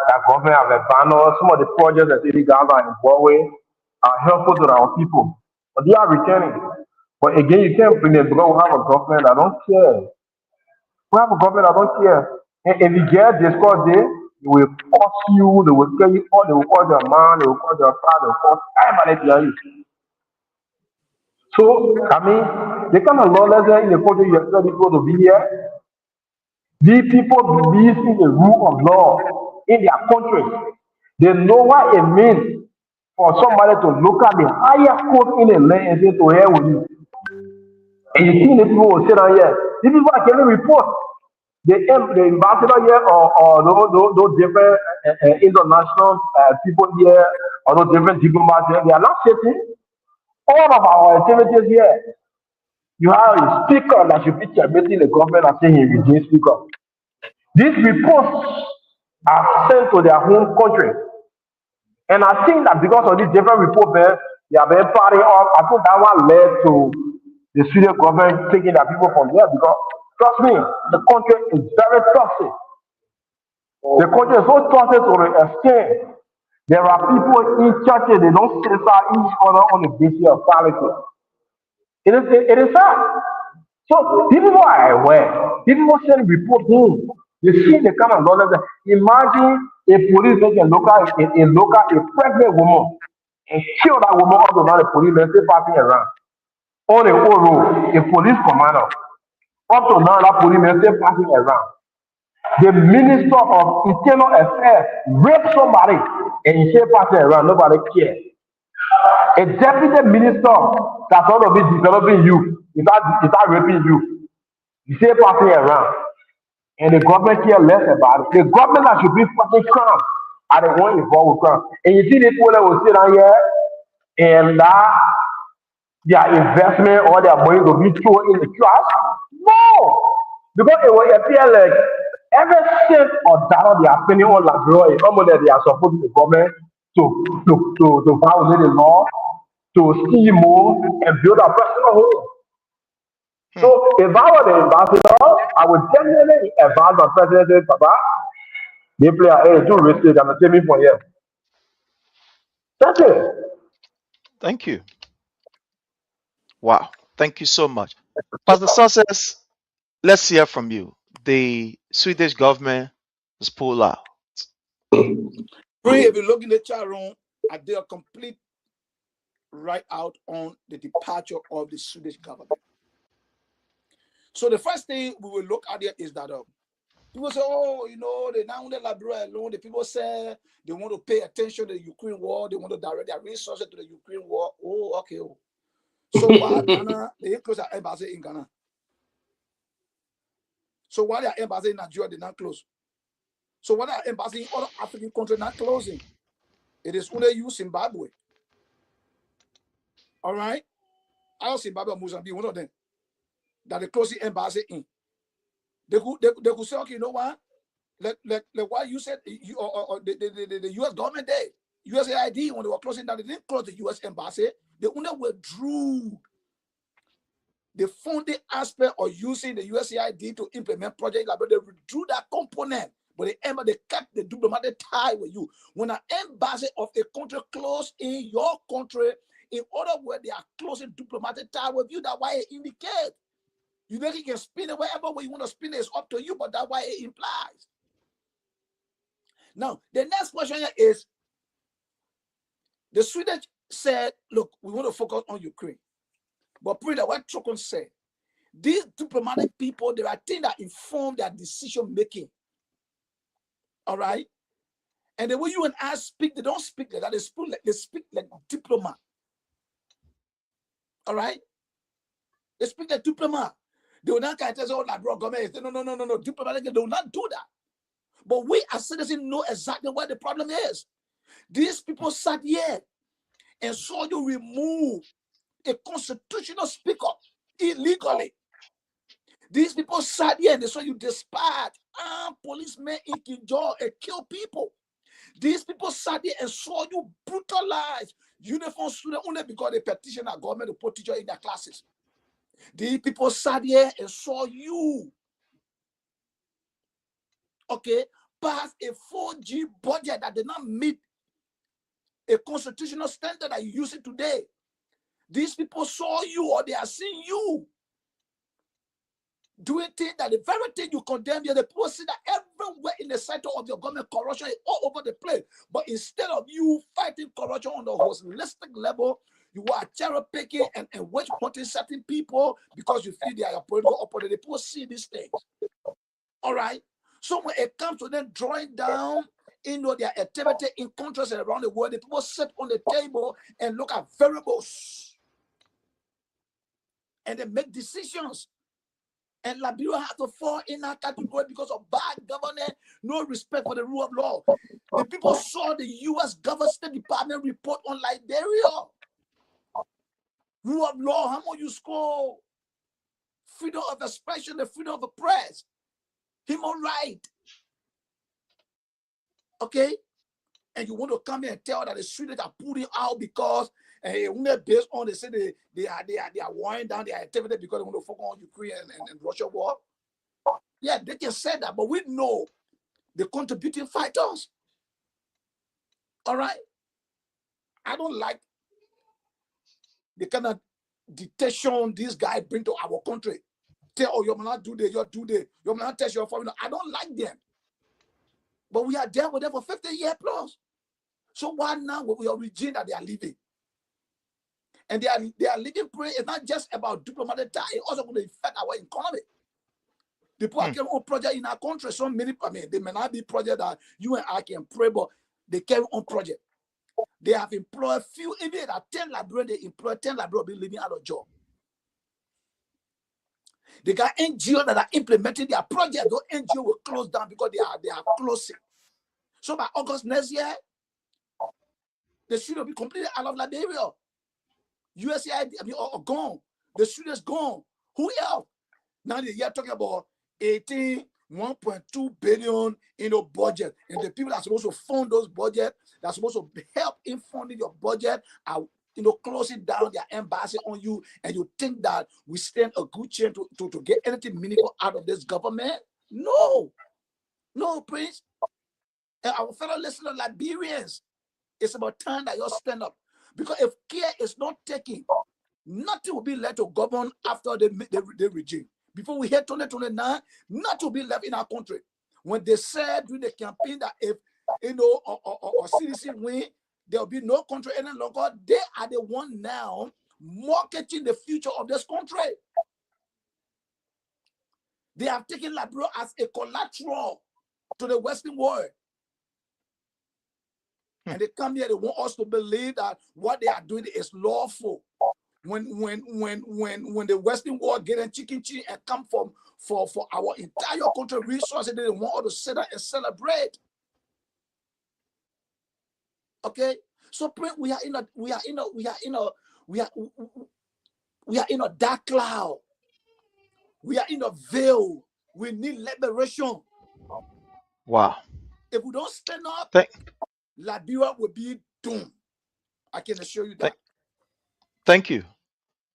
that government have abandoned. Some of the projects that the government is involved are helpful to our people, but they are returning. But again, you can't bring them because we have a government that don't care. We have a government that don't care. And if you get discourse there, they will force you, they will tell you all, they will call your man, they will call your father, they will call everybody behind you. So, I mean, the kind of lawlessness in the country you expect people to be here. These people believe in the rule of law in their country. They know what it means for somebody to look at the higher court in the land and say to hell with you. And you see the people will sit down here. These people are getting reports. The ambassador here or those different international people here or those different diplomats here, they are not sitting. All of our activities here, you have a speaker that should be chairmaning the government and saying he regains speaker. These reports are sent to their home country. And I think that because of these different reports, they are very party up. I think that one led to the Swedish government taking their people from there because, trust me, the country is very toxic. The country is so toxic to the extent there are people in churches, they don't criticize each other on the basis of politics. It is sad. So people are aware. People send report home. They see the kind of knowledge. Imagine a police make a pregnant woman and kill that woman out of the police and still passing around. On a whole road, a police commander. Up to now, that police man still passing around. The Minister of Internal Affairs raped somebody and he said passing around, nobody cares. A deputy minister that's going to be developing you, is that raping you? You say passing around. And the government care less about it. The government that should be fucking crime are the one involved with crime. And you see the people that will sit down here and that their investment or their money to be thrown in the trash? No! Because it will appear like every cent or dollar they are spending on Labrador is almost that they are supposed to the government to violate the law, to steal more and build a personal home. So if I were the ambassador, I would definitely advise my president, Papa, they play a too risky, I'm going to take me for here. That's it. Thank you. Wow. Thank you so much. Pastor Success, let's hear from you. The Swedish government has pulled out. If you look in the chat room, they are complete right out on the departure of the Swedish government. So the first thing we will look at here is that people say, oh, you know, they now let Liberia alone. The people say they want to pay attention to the Ukraine war. They want to direct their resources to the Ukraine war. Oh, okay. Oh. So why Ghana, they close their embassy in Ghana. So why their embassy in Nigeria, they not close. So why their embassy in other African countries not closing? It is only you, Zimbabwe. All right? I know Zimbabwe or Mozambique, one of them, that they close the embassy in. They could say, okay, you know what? Like what you said, the U.S. government there, USAID, when they were closing down, they didn't close the U.S. embassy. They only withdrew the funding aspect of using the USAID to implement projects. Like, but they withdrew that component. But they kept the diplomatic tie with you. When an embassy of a country close in your country, in other words, they are closing diplomatic tie with you. That's why it indicates. You know, you can spin it wherever way you want to spin it. It's up to you, but that's why it implies. Now, the next question here is, the Swedish said, look, we want to focus on Ukraine. But pretty what Trokon said, these diplomatic people, there are things that inform their decision making. All right? And the way you and I speak, they don't speak like that. They speak like diplomat. All right? They speak like diplomat. They will not tell us, oh, like, bro, government. No. Diplomatic, they will not do that. But we as citizens know exactly what the problem is. These people sat here and saw you remove a constitutional speaker illegally. These people sat here and they saw you dispatch armed policemen in Kinjor and kill people. These people sat here and saw you brutalize uniform students only because they petitioned our government to put teachers in their classes. These people sat here and saw you, okay, pass a 4G budget that did not meet a constitutional standard that you use it today. These people saw you, or they are seeing you doing things that the very thing you condemn here, the people see that everywhere in the center of your government, corruption is all over the place. But instead of you fighting corruption on the holistic level, you are cherry picking and witch hunting certain people because you feel they are your political opponent. The people see these things. All right. So when it comes to them drawing down, you know, their activity in countries around the world, the people sit on the table and look at variables and they make decisions. And Liberia has to fall in that category because of bad governance, no respect for the rule of law. The people saw the U.S. government State Department report on Liberia. Rule of law, how much you score? Freedom of expression, the freedom of the press, human right. Okay? And you want to come here and tell that the Swedes are putting out because based on they say they are winding down their activity because they want to focus on Ukraine and Russia war. Yeah, they can say that, but we know the contributing fighters. All right. I don't like the kind of detention these guys bring to our country. Tell, oh, you will not do this, you do this, you will not test your foreign. I don't like them. But we are there with them for 50 years plus. So why now with your regime that they are leaving? And they are living prayer. It's not just about diplomatic tie, it's also going to affect our economy. People are carrying on project in our country. So many, I mean, they may not be project that you and I can pray, but they carry on project. They have employed few, even at 10 librarians, they employ 10 librarians be living out of job. They got NGOs that are implementing their project. Those NGOs will close down because they are closing. So by August next year, the student will be completely out of Liberia. USAID, I mean, are gone. The students gone. Who else? Now they are talking about 1.2 billion in the budget, and the people that are supposed to fund those budgets, that are supposed to help in funding your budget, are closing down their embassy on you, and you think that we stand a good chance to get anything meaningful out of this government? No, Prince. And our fellow listeners, Liberians, it's about time that you stand up, because if care is not taken, nothing will be left to govern after the regime. Before we hit 2029, nothing will be left in our country. When they said during the campaign that if or CDC win, there will be no country any longer, they are the one now marketing the future of this country. They have taken Liberia as a collateral to the Western world. And they come here, they want us to believe that what they are doing is lawful. When the Western world getting chicken and come for our entire country resources, they want us to sit down and celebrate. Okay, so we are in a dark cloud. We are in a veil. We need liberation. Wow. If we don't stand up, Liberia will be doomed. I can assure you that. Thank you.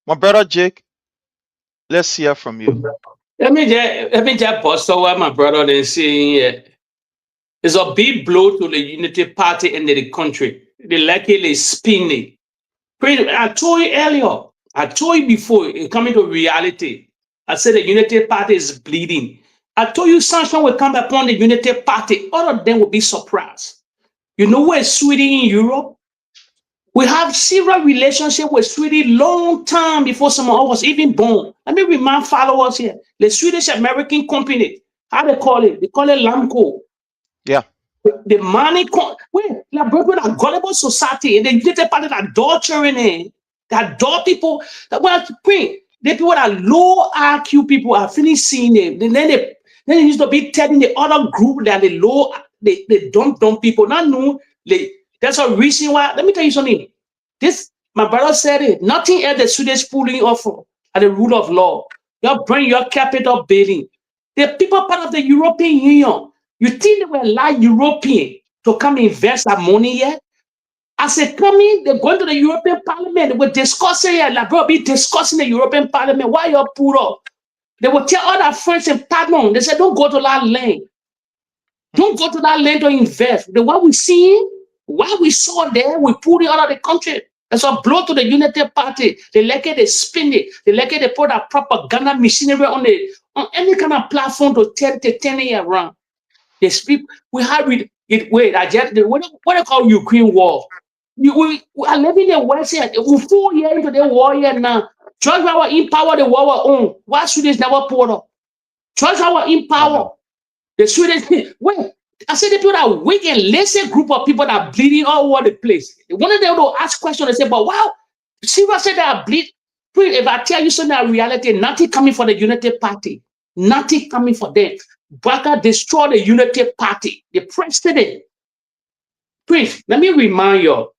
My brother Jake, let's hear from you. Let me just bust out what my brother is saying. It's a big blow to the Unity Party and the country. They likely spinning. I told you earlier, I told you before, it coming to reality. I said the Unity Party is bleeding. I told you sanction will come upon the Unity Party. All of them will be surprised. You know where Sweden in Europe? We have several relationships with Sweden long time before some of us was even born. Let me remind followers here. The Swedish American company, how they call it? They call it Lamco. Yeah. The money, like broken a gullible society, and the Unity Party that adore children, that adore people, that want to pray. The people that low IQ people are finished seeing it. Then they used to be telling the other group that the low, they dumb people. Not know, that's a reason why. Let me tell you something. This, my brother said it. Nothing else the Swedish pulling off at the rule of law. You bring your capital building. The people part of the European Union. You think they were like European to come invest that money yet? As they come in, they're going to the European Parliament. They were discussing it. Like, bro, be discussing the European Parliament. Why you're put up? They will tell all their friends in Parliament. They said, don't go to that land. Don't go to that land to invest. What we see, what we saw there, we put it out of the country. That's a blow to the Unity Party. They like it, they spin it. They like it, they put a propaganda machinery on any kind of platform to turn it around. They speak. We have it. Wait, what they call Ukraine war? We are living in the West here. We're 4 years into the war here now. Judge our empower the war our own. Why Swedish never pulled up? Judge our empower. The Swedish, wait. I said the people that weak and lazy group of people that are bleeding all over the place. One of them will ask questions and say, but wow, Silva said they are bleeding. If I tell you something in reality, nothing coming for the Unity Party. Nothing coming for them. Baka destroyed the Unity Party. The president. Prince, let me remind you.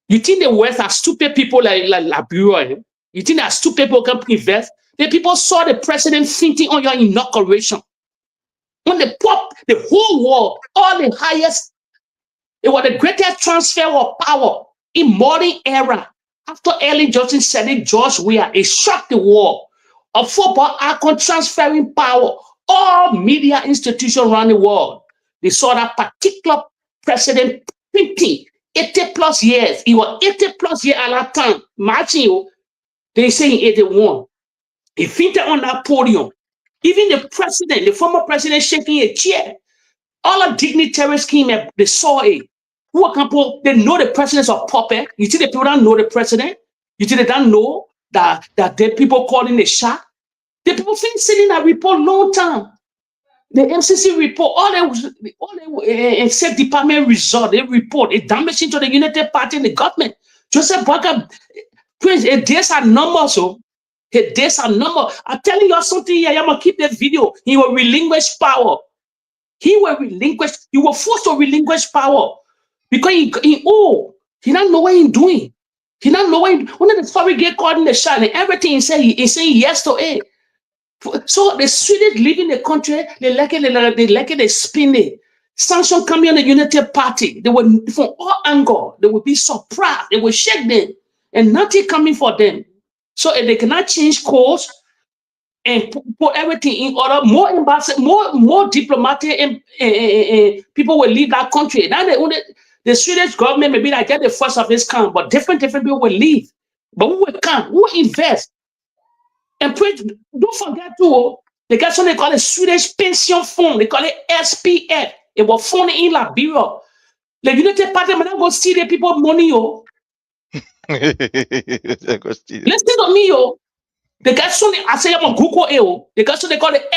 You think the West are stupid people like Liberia? You think that stupid people can invest? The people saw the president fainting on your inauguration. When they pop the whole world, all the highest, it was the greatest transfer of power in modern era. After Ellen Johnson said it, George Weah, it shocked the world. A football icon transferring power. All media institutions around the world, they saw that particular president 80 plus years. He was 80 plus years at that time. Imagine you, they say in 81. He fainted on that podium. Even the president, the former president, shaking a chair. All the dignitaries came and they saw it. They know the president's a puppet. You see the people that know the president? You see they don't know that the people calling the shot? The people been sending a report long time. The MCC report, all the State Department result, they report, it damaging to the United Party and the government. Joseph Boakai, Prince, days are numbers, so his days are numbers. I'm telling you something here, I'm gonna keep the video. He will relinquish power. He will forced to relinquish power because he don't know what he's doing. He don't know what one of the story get caught in the shot and everything he's saying yes to it. So the Swedish leaving the country, they like it, they spin it. Sanction coming on the United Party, they will from all angles, they will be surprised, they will shake them, and nothing coming for them. So if they cannot change course and put everything in order, more ambassadors, more diplomatic and people will leave that country. Now the Swedish government maybe like get the first of its kind, but different people will leave. But we will come, we will invest. And don't forget too, they got something they call a Swedish pension fund. They call it SPF. It was funded in Liberia. The United Party might not go see the people money, yo. Listen to me, yo. They got something, I say I'm on Google, yo. They got something they call it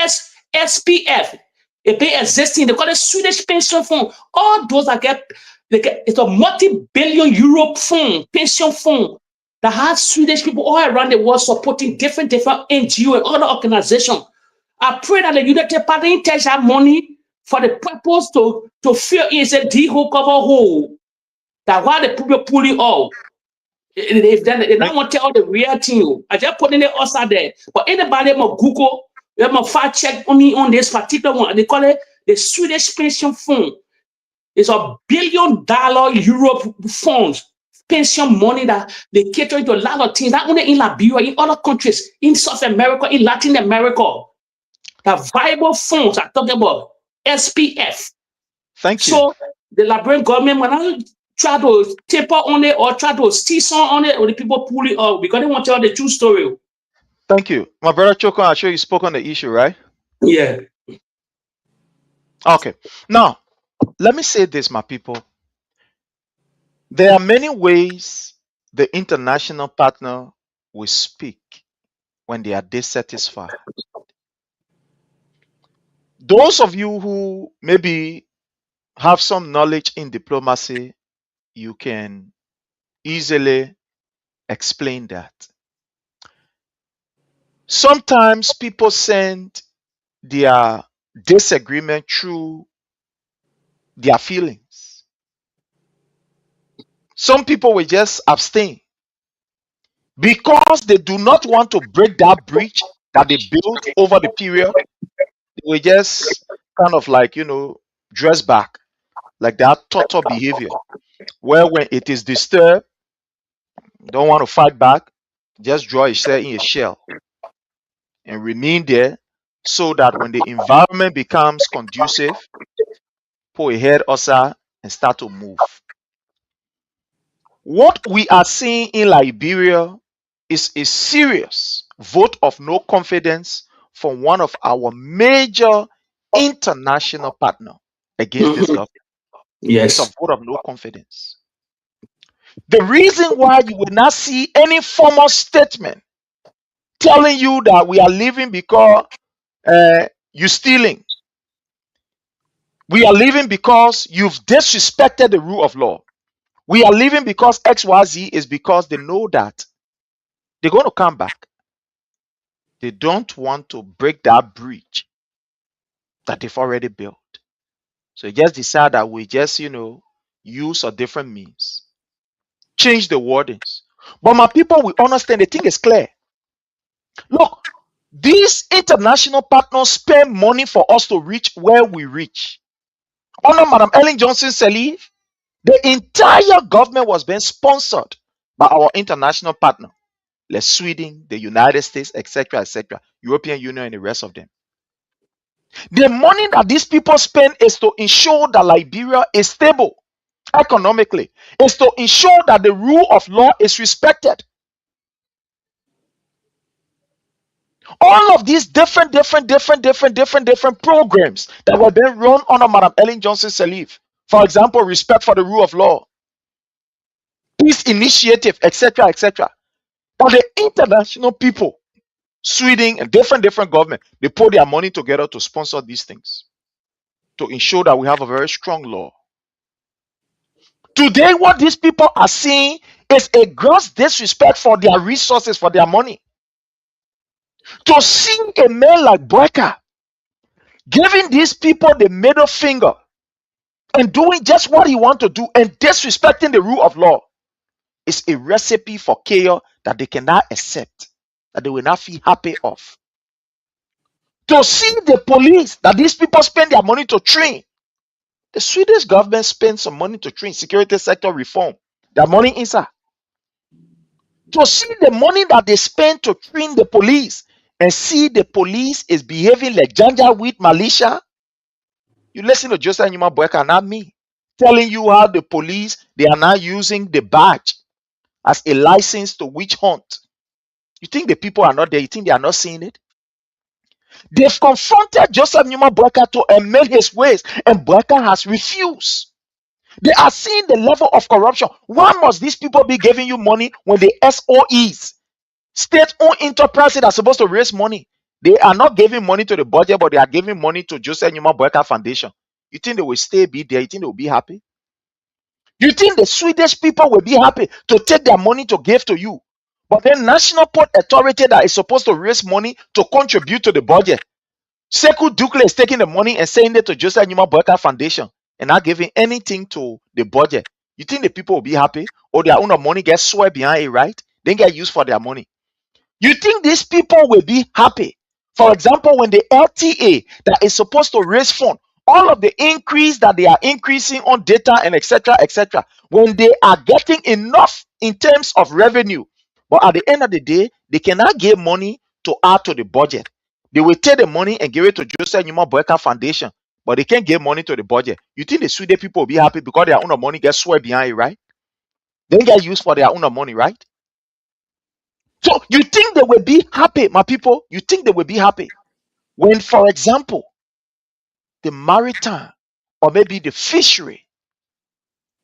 SPF. It be existing. They call it Swedish pension fund. All those it's a multi-billion euro fund, pension fund. That has Swedish people all around the world supporting different NGO and other organizations. I pray that the United Party takes that money for the purpose to fill in a D-hole cover hole. That why the people pull it off. If they don't want to tell the real thing, I just put in it outside there. But anybody will Google, they will fact check on me on this particular one. They call it the Swedish pension fund. It's $1 billion Europe funds. Pension money that they cater to a lot of things, not only in Liberia, in other countries, in South America, in Latin America. The viable funds I'm talking about, SPF. Thank you. So the Liberian government, when I try to taper on it or try to season on it, or the people pull it off because they want to tell the true story. Thank you. My brother Choko, I'm sure you spoke on the issue, right? Yeah. Okay. Now, let me say this, my people. There are many ways the international partner will speak when they are dissatisfied. Those of you who maybe have some knowledge in diplomacy, you can easily explain that. Sometimes people send their disagreement through their feelings. Some people will just abstain because they do not want to break that bridge that they built over the period. They will just kind of like, dress back, like that total behavior, where when it is disturbed, don't want to fight back, just draw yourself in a shell and remain there so that when the environment becomes conducive, pull a head outside and start to move. What we are seeing in Liberia is a serious vote of no confidence from one of our major international partners against this government. Yes. It's a vote of no confidence. The reason why you will not see any formal statement telling you that we are leaving because you're stealing. We are leaving because you've disrespected the rule of law. We are leaving because XYZ is because they know that they're going to come back. They don't want to break that bridge that they've already built. So they just decide that we just, use a different means. Change the wordings. But my people will understand the thing is clear. Look, these international partners spend money for us to reach where we reach. Under Madam Ellen Johnson Sirleaf, the entire government was being sponsored by our international partner, like Sweden, the United States, etc., European Union, and the rest of them. The money that these people spend is to ensure that Liberia is stable economically, is to ensure that the rule of law is respected. All of these different programs that were being run under Madam Ellen Johnson Sirleaf, for example, respect for the rule of law, peace initiative, etc., but the international people Sweden, and different government, they put their money together to sponsor these things, to ensure that we have a very strong law. Today, what these people are seeing is a gross disrespect for their resources, for their money. To see a man like Boakai giving these people the middle finger and doing just what he wants to do and disrespecting the rule of law is a recipe for chaos that they cannot accept, that they will not feel happy of. To see the police that these people spend their money to train, the Swedish government spends some money to train security sector reform, their money inside. To see the money that they spend to train the police and see the police is behaving like Janjaweed militia. You listen to Joseph Nyuma Boakai, not me, telling you how the police, they are now using the badge as a license to witch hunt. You think the people are not there? You think they are not seeing it? They've confronted Joseph Nyuma Boakai to amend his ways, and Boakai has refused. They are seeing the level of corruption. Why must these people be giving you money when the SOEs, state-owned enterprises that are supposed to raise money, they are not giving money to the budget, but they are giving money to Joseph Nyuma Boakai Foundation? You think they will be there? You think they will be happy? You think the Swedish people will be happy to take their money to give to you? But then National Port Authority that is supposed to raise money to contribute to the budget, Sekou Dukle is taking the money and sending it to Joseph Nyuma Boakai Foundation and not giving anything to the budget. You think the people will be happy? Or their own money gets swept behind it, right? They get used for their money. You think these people will be happy? For example, when the LTA that is supposed to raise funds, all of the increase that they are increasing on data and etc., when they are getting enough in terms of revenue, but at the end of the day, they cannot give money to add to the budget. They will take the money and give it to Joseph Nyuma Boakai Foundation, but they can't give money to the budget. You think the Swedish people will be happy because their own money gets swept behind it, right? They get used for their own money, right? So you think they will be happy, my people? You think they will be happy when, for example, the maritime or maybe the fishery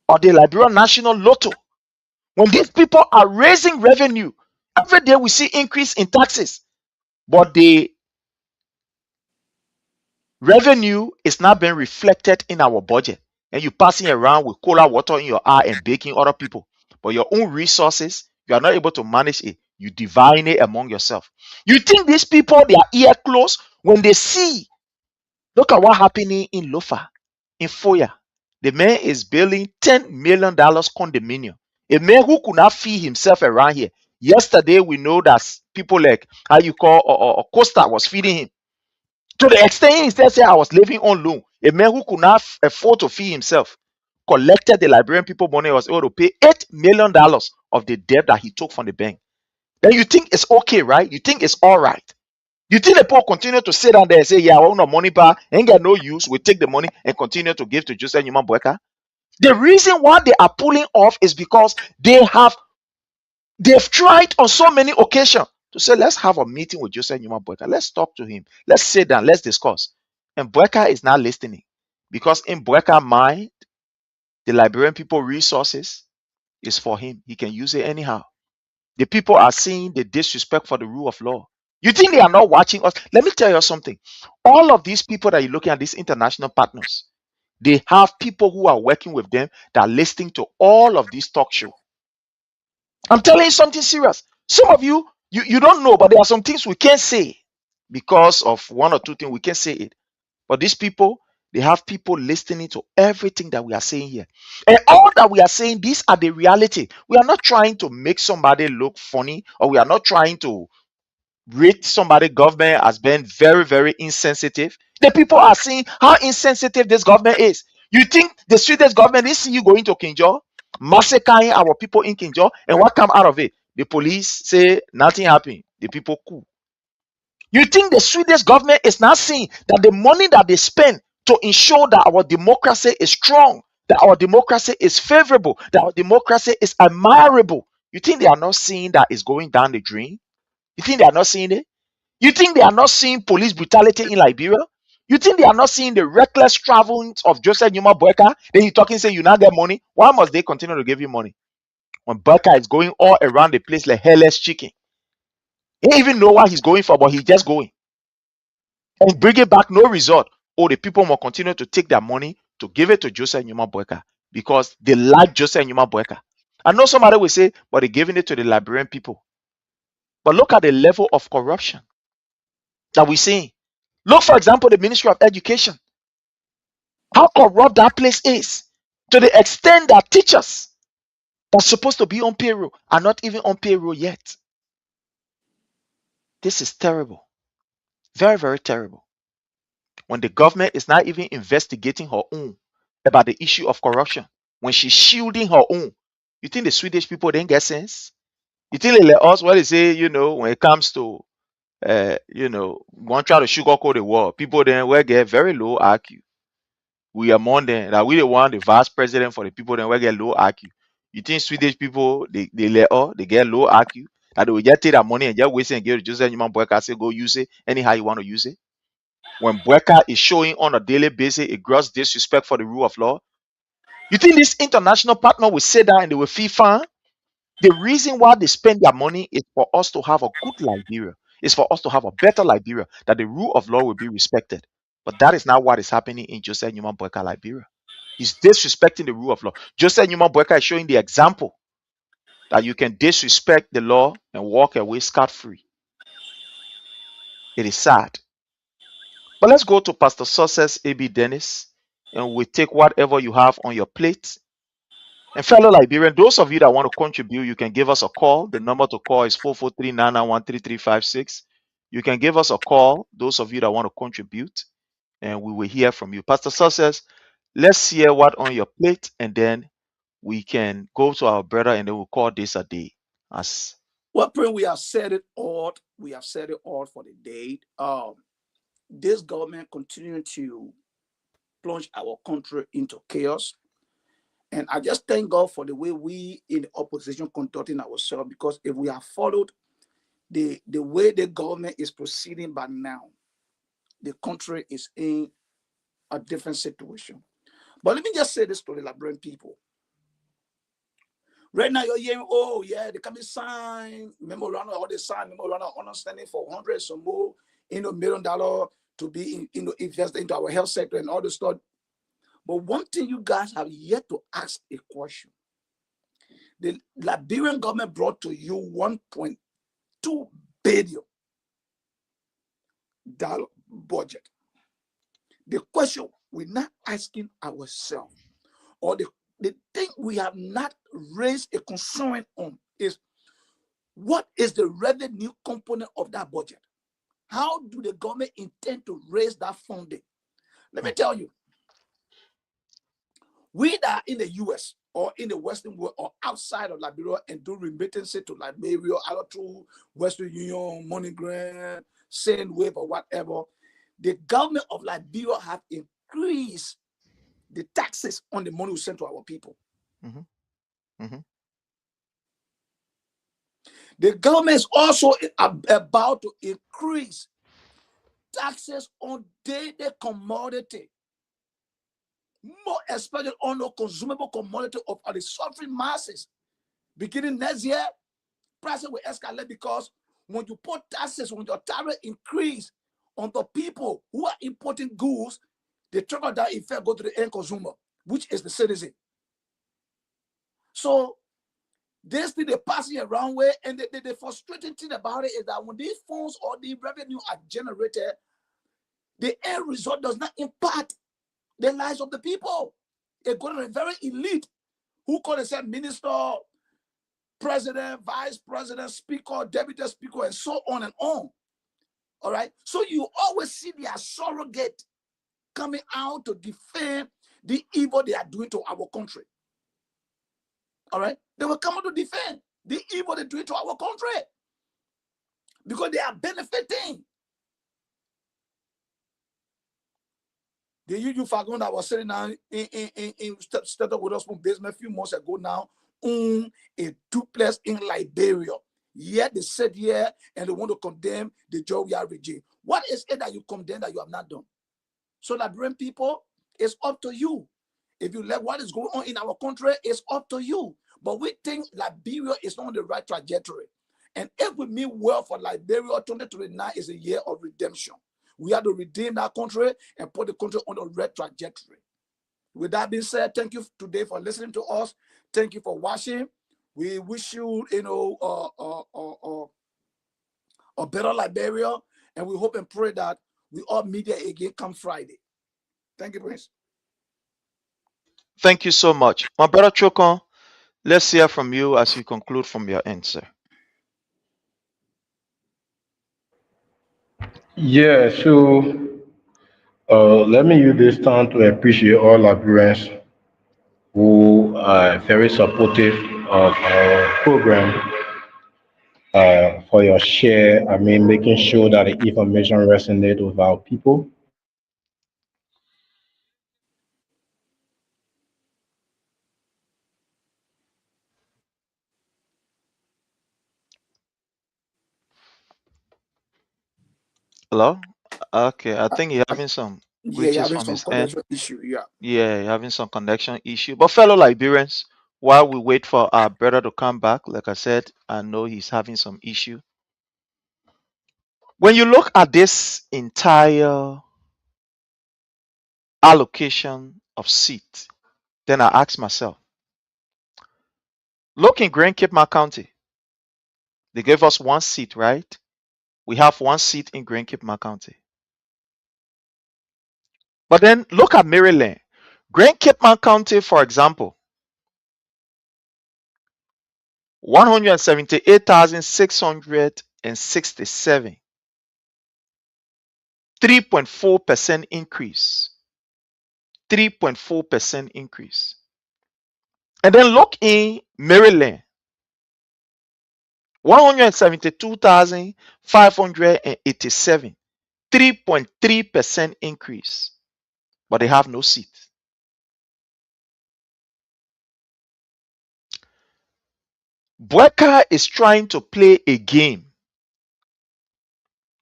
or the Liberian National Lotto, when these people are raising revenue, every day we see increase in taxes, but the revenue is not being reflected in our budget, and you passing around with cola water in your eye and baking other people, but your own resources, you are not able to manage it. You divide it among yourself. You think these people, their ear closed when they see, look at what happening in Lofa, in Foya. The man is building $10 million condominium. A man who could not feed himself around here. Yesterday, we know that people like how you call or Costa was feeding him. To the extent he said, I was living on loan. A man who could not afford to feed himself collected the Liberian people money, was able to pay $8 million of the debt that he took from the bank. Then you think it's okay, right? You think it's all right. You think the people continue to sit down there and say, yeah, I want no money back, ain't got no use. We take the money and continue to give to Joseph Nyuma Boakai. The reason why they are pulling off is because they've tried on so many occasions to say, let's have a meeting with Joseph Nyuma Boakai. Let's talk to him. Let's sit down. Let's discuss. And Boakai is not listening, because in Boakai's mind, the Liberian people resources is for him. He can use it anyhow. The people are seeing the disrespect for the rule of law. You think they are not watching us? Let me tell you something. All of these people that you're looking at, these international partners, they have people who are working with them that are listening to all of these talk shows. I'm telling you something serious. Some of you don't know, but there are some things we can't say because of one or two things. We can't say it. But these people, they have people listening to everything that we are saying here. And all that we are saying, these are the reality. We are not trying to make somebody look funny, or we are not trying to rate somebody government as being very, very insensitive. The people are seeing how insensitive this government is. You think the Swedish government is seeing you going to Kinjo, massacring our people in Kinjo, and what come out of it? The police say nothing happened. The people cool. You think the Swedish government is not seeing that the money that they spend to ensure that our democracy is strong, that our democracy is favorable, that our democracy is admirable? You think they are not seeing that it's going down the drain? You think they are not seeing it? You think they are not seeing police brutality in Liberia? You think they are not seeing the reckless traveling of Joseph Nyuma Boakai? Then you talking, say you now get money. Why must they continue to give you money when Boakai is going all around the place like hairless chicken? He didn't even know what he's going for, but he's just going. And bring it back, no result. Oh, the people will continue to take their money to give it to Joseph Nyuma Boakai because they like Joseph Nyuma Boakai. I know somebody will say, but they're giving it to the Liberian people. But look at the level of corruption that we're seeing. Look, for example, the Ministry of Education. How corrupt that place is. To the extent that teachers that are supposed to be on payroll are not even on payroll yet. This is terrible. Very, very terrible. When the government is not even investigating her own about the issue of corruption, when she's shielding her own, you think the Swedish people didn't get sense? You think they let us, well, they say, when it comes to, one try to sugarcoat the war, people then will get very low IQ. We are among them, that we the one, the vice president for the people then will get low IQ. You think Swedish people, they let us, they get low IQ, that they will just take that money and just waste it and give it to Joseph Nyuma Boakai, say, go use it anyhow you want to use it? When Boakai is showing on a daily basis a gross disrespect for the rule of law, you think this international partner will sit down and they will feel fine? The reason why they spend their money is for us to have a good Liberia. It's for us to have a better Liberia, that the rule of law will be respected. But that is not what is happening in Joseph Nyuma Boakai Liberia. He's disrespecting the rule of law. Joseph Nyuma Boakai is showing the example that you can disrespect the law and walk away scot-free. It is sad. But let's go to Pastor Success A.B. Dennis, and we take whatever you have on your plate. And fellow Liberian, those of you that want to contribute, you can give us a call. The number to call is 443-991-3356. You can give us a call, those of you that want to contribute, and we will hear from you. Pastor Success, let's hear what on your plate, and then we can go to our brother, and then we'll call this a day. Well, Prince, we have said it all. We have said it all for the day. This government continuing to plunge our country into chaos. And I just thank God for the way we in the opposition conducting ourselves, because if we have followed the way the government is proceeding by now, the country is in a different situation. But let me just say this to the Liberian people. Right now, you're hearing, oh, yeah, they can be signed memorandum, all they sign memorandum of understanding for hundreds or more, $1 million to be invested into our health sector and all this stuff. But one thing you guys have yet to ask a question. The Liberian government brought to you $1.2 billion budget. The question we're not asking ourselves, or the thing we have not raised a concern on, is what is the revenue component of that budget? How do the government intend to raise that funding? Let me tell you, we that are in the US or in the Western world or outside of Liberia and do remittances to Liberia, either through Western Union, MoneyGram, Sendwave, or whatever, the government of Liberia have increased the taxes on the money we send to our people. The government is also about to increase taxes on daily commodity, more especially on the consumable commodity of the suffering masses. Beginning next year, prices will escalate, because when you put taxes, when your tariff increase on the people who are importing goods, the trickle-down effect go to the end consumer, which is the citizen. So this thing they're passing around way, and the frustrating thing about it is that when these funds or the revenue are generated, the end result does not impact the lives of the people. It goes to the very elite who call themselves minister, president, vice president, speaker, deputy speaker, and so on and on. All right. So you always see their surrogate coming out to defend the evil they are doing to our country. All right. They will come out to defend the evil they're doing to our country because they are benefiting. The you Fagon that was sitting down in started with us from basement a few months ago now, own a duplex in Liberia. Yet they said here and they want to condemn the Jovial regime. What is it that you condemn that you have not done? So Liberian people, it's up to you. If you let what is going on in our country, it's up to you. But we think Liberia is not on the right trajectory. And if we mean well for Liberia, 2029 is a year of redemption. We have to redeem that country and put the country on the right trajectory. With that being said, thank you today for listening to us. Thank you for watching. We wish you, a better Liberia, and we hope and pray that we all meet there again come Friday. Thank you, Prince. Thank you so much. My brother Chokon, let's hear from you as you conclude from your end, sir. Yeah, so let me use this time to appreciate all Liberians who are very supportive of our program, for your share. I mean, making sure that the information resonates with our people. Hello? Okay, I think you're having some Yeah, you're glitches having from some his end. connection issue. Yeah. Yeah, you're having some connection issue. But fellow Liberians, while we wait for our brother to come back, like I said, I know he's having some issue. When you look at this entire allocation of seats, then I ask myself, look in Grand Cape County. They gave us one seat, right? We have one seat in Grand Cape County. But then look at Maryland. Grand Cape County, for example, 178,667, 3.4% increase. 3.4% increase. And then look in Maryland, 172,587, 3.3% increase. But they have no seats. Boakai is trying to play a game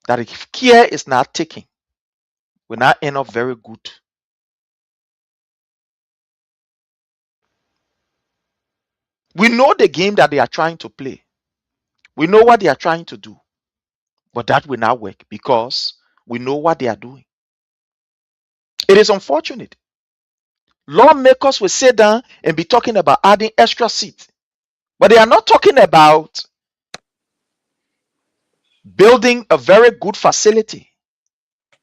that if care is not taken, will not end up very good. We know the game that they are trying to play. We know what they are trying to do. But that will not work because we know what they are doing. It is unfortunate. Lawmakers will sit down and be talking about adding extra seats. But they are not talking about building a very good facility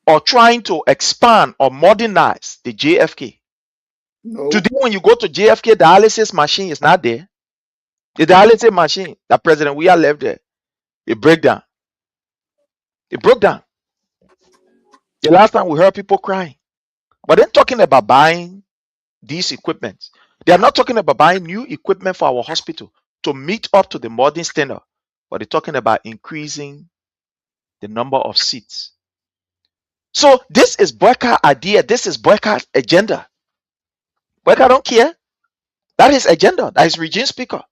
or trying to expand or modernize the JFK. No. Today, when you go to JFK, dialysis machine is not there. The dialysis machine that President Weah left there, it broke down. It broke down. The last time we heard people crying. But then talking about buying these equipment. They are not talking about buying new equipment for our hospital to meet up to the modern standard, but they're talking about increasing the number of seats. So this is Boakai idea. This is Boakai's agenda. Boakai don't care. That is agenda. That is regime speaker.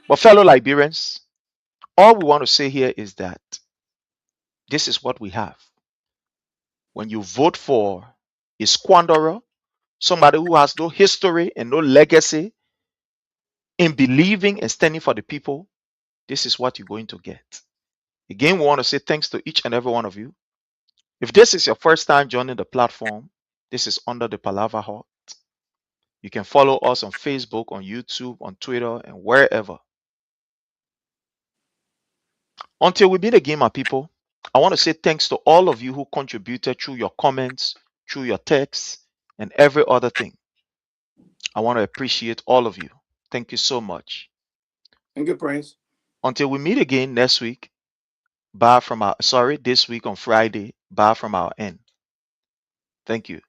But fellow Liberians, all we want to say here is that this is what we have. When you vote for a squanderer, somebody who has no history and no legacy in believing and standing for the people, this is what you're going to get. Again, we want to say thanks to each and every one of you. If this is your first time joining the platform, this is Under the Palava Hut. You can follow us on Facebook, on YouTube, on Twitter, and wherever. Until we meet again, my people, I want to say thanks to all of you who contributed through your comments, through your texts, and every other thing. I want to appreciate all of you. Thank you so much. Thank you, Prince. Until we meet again next week, this week on Friday, bye from our end. Thank you.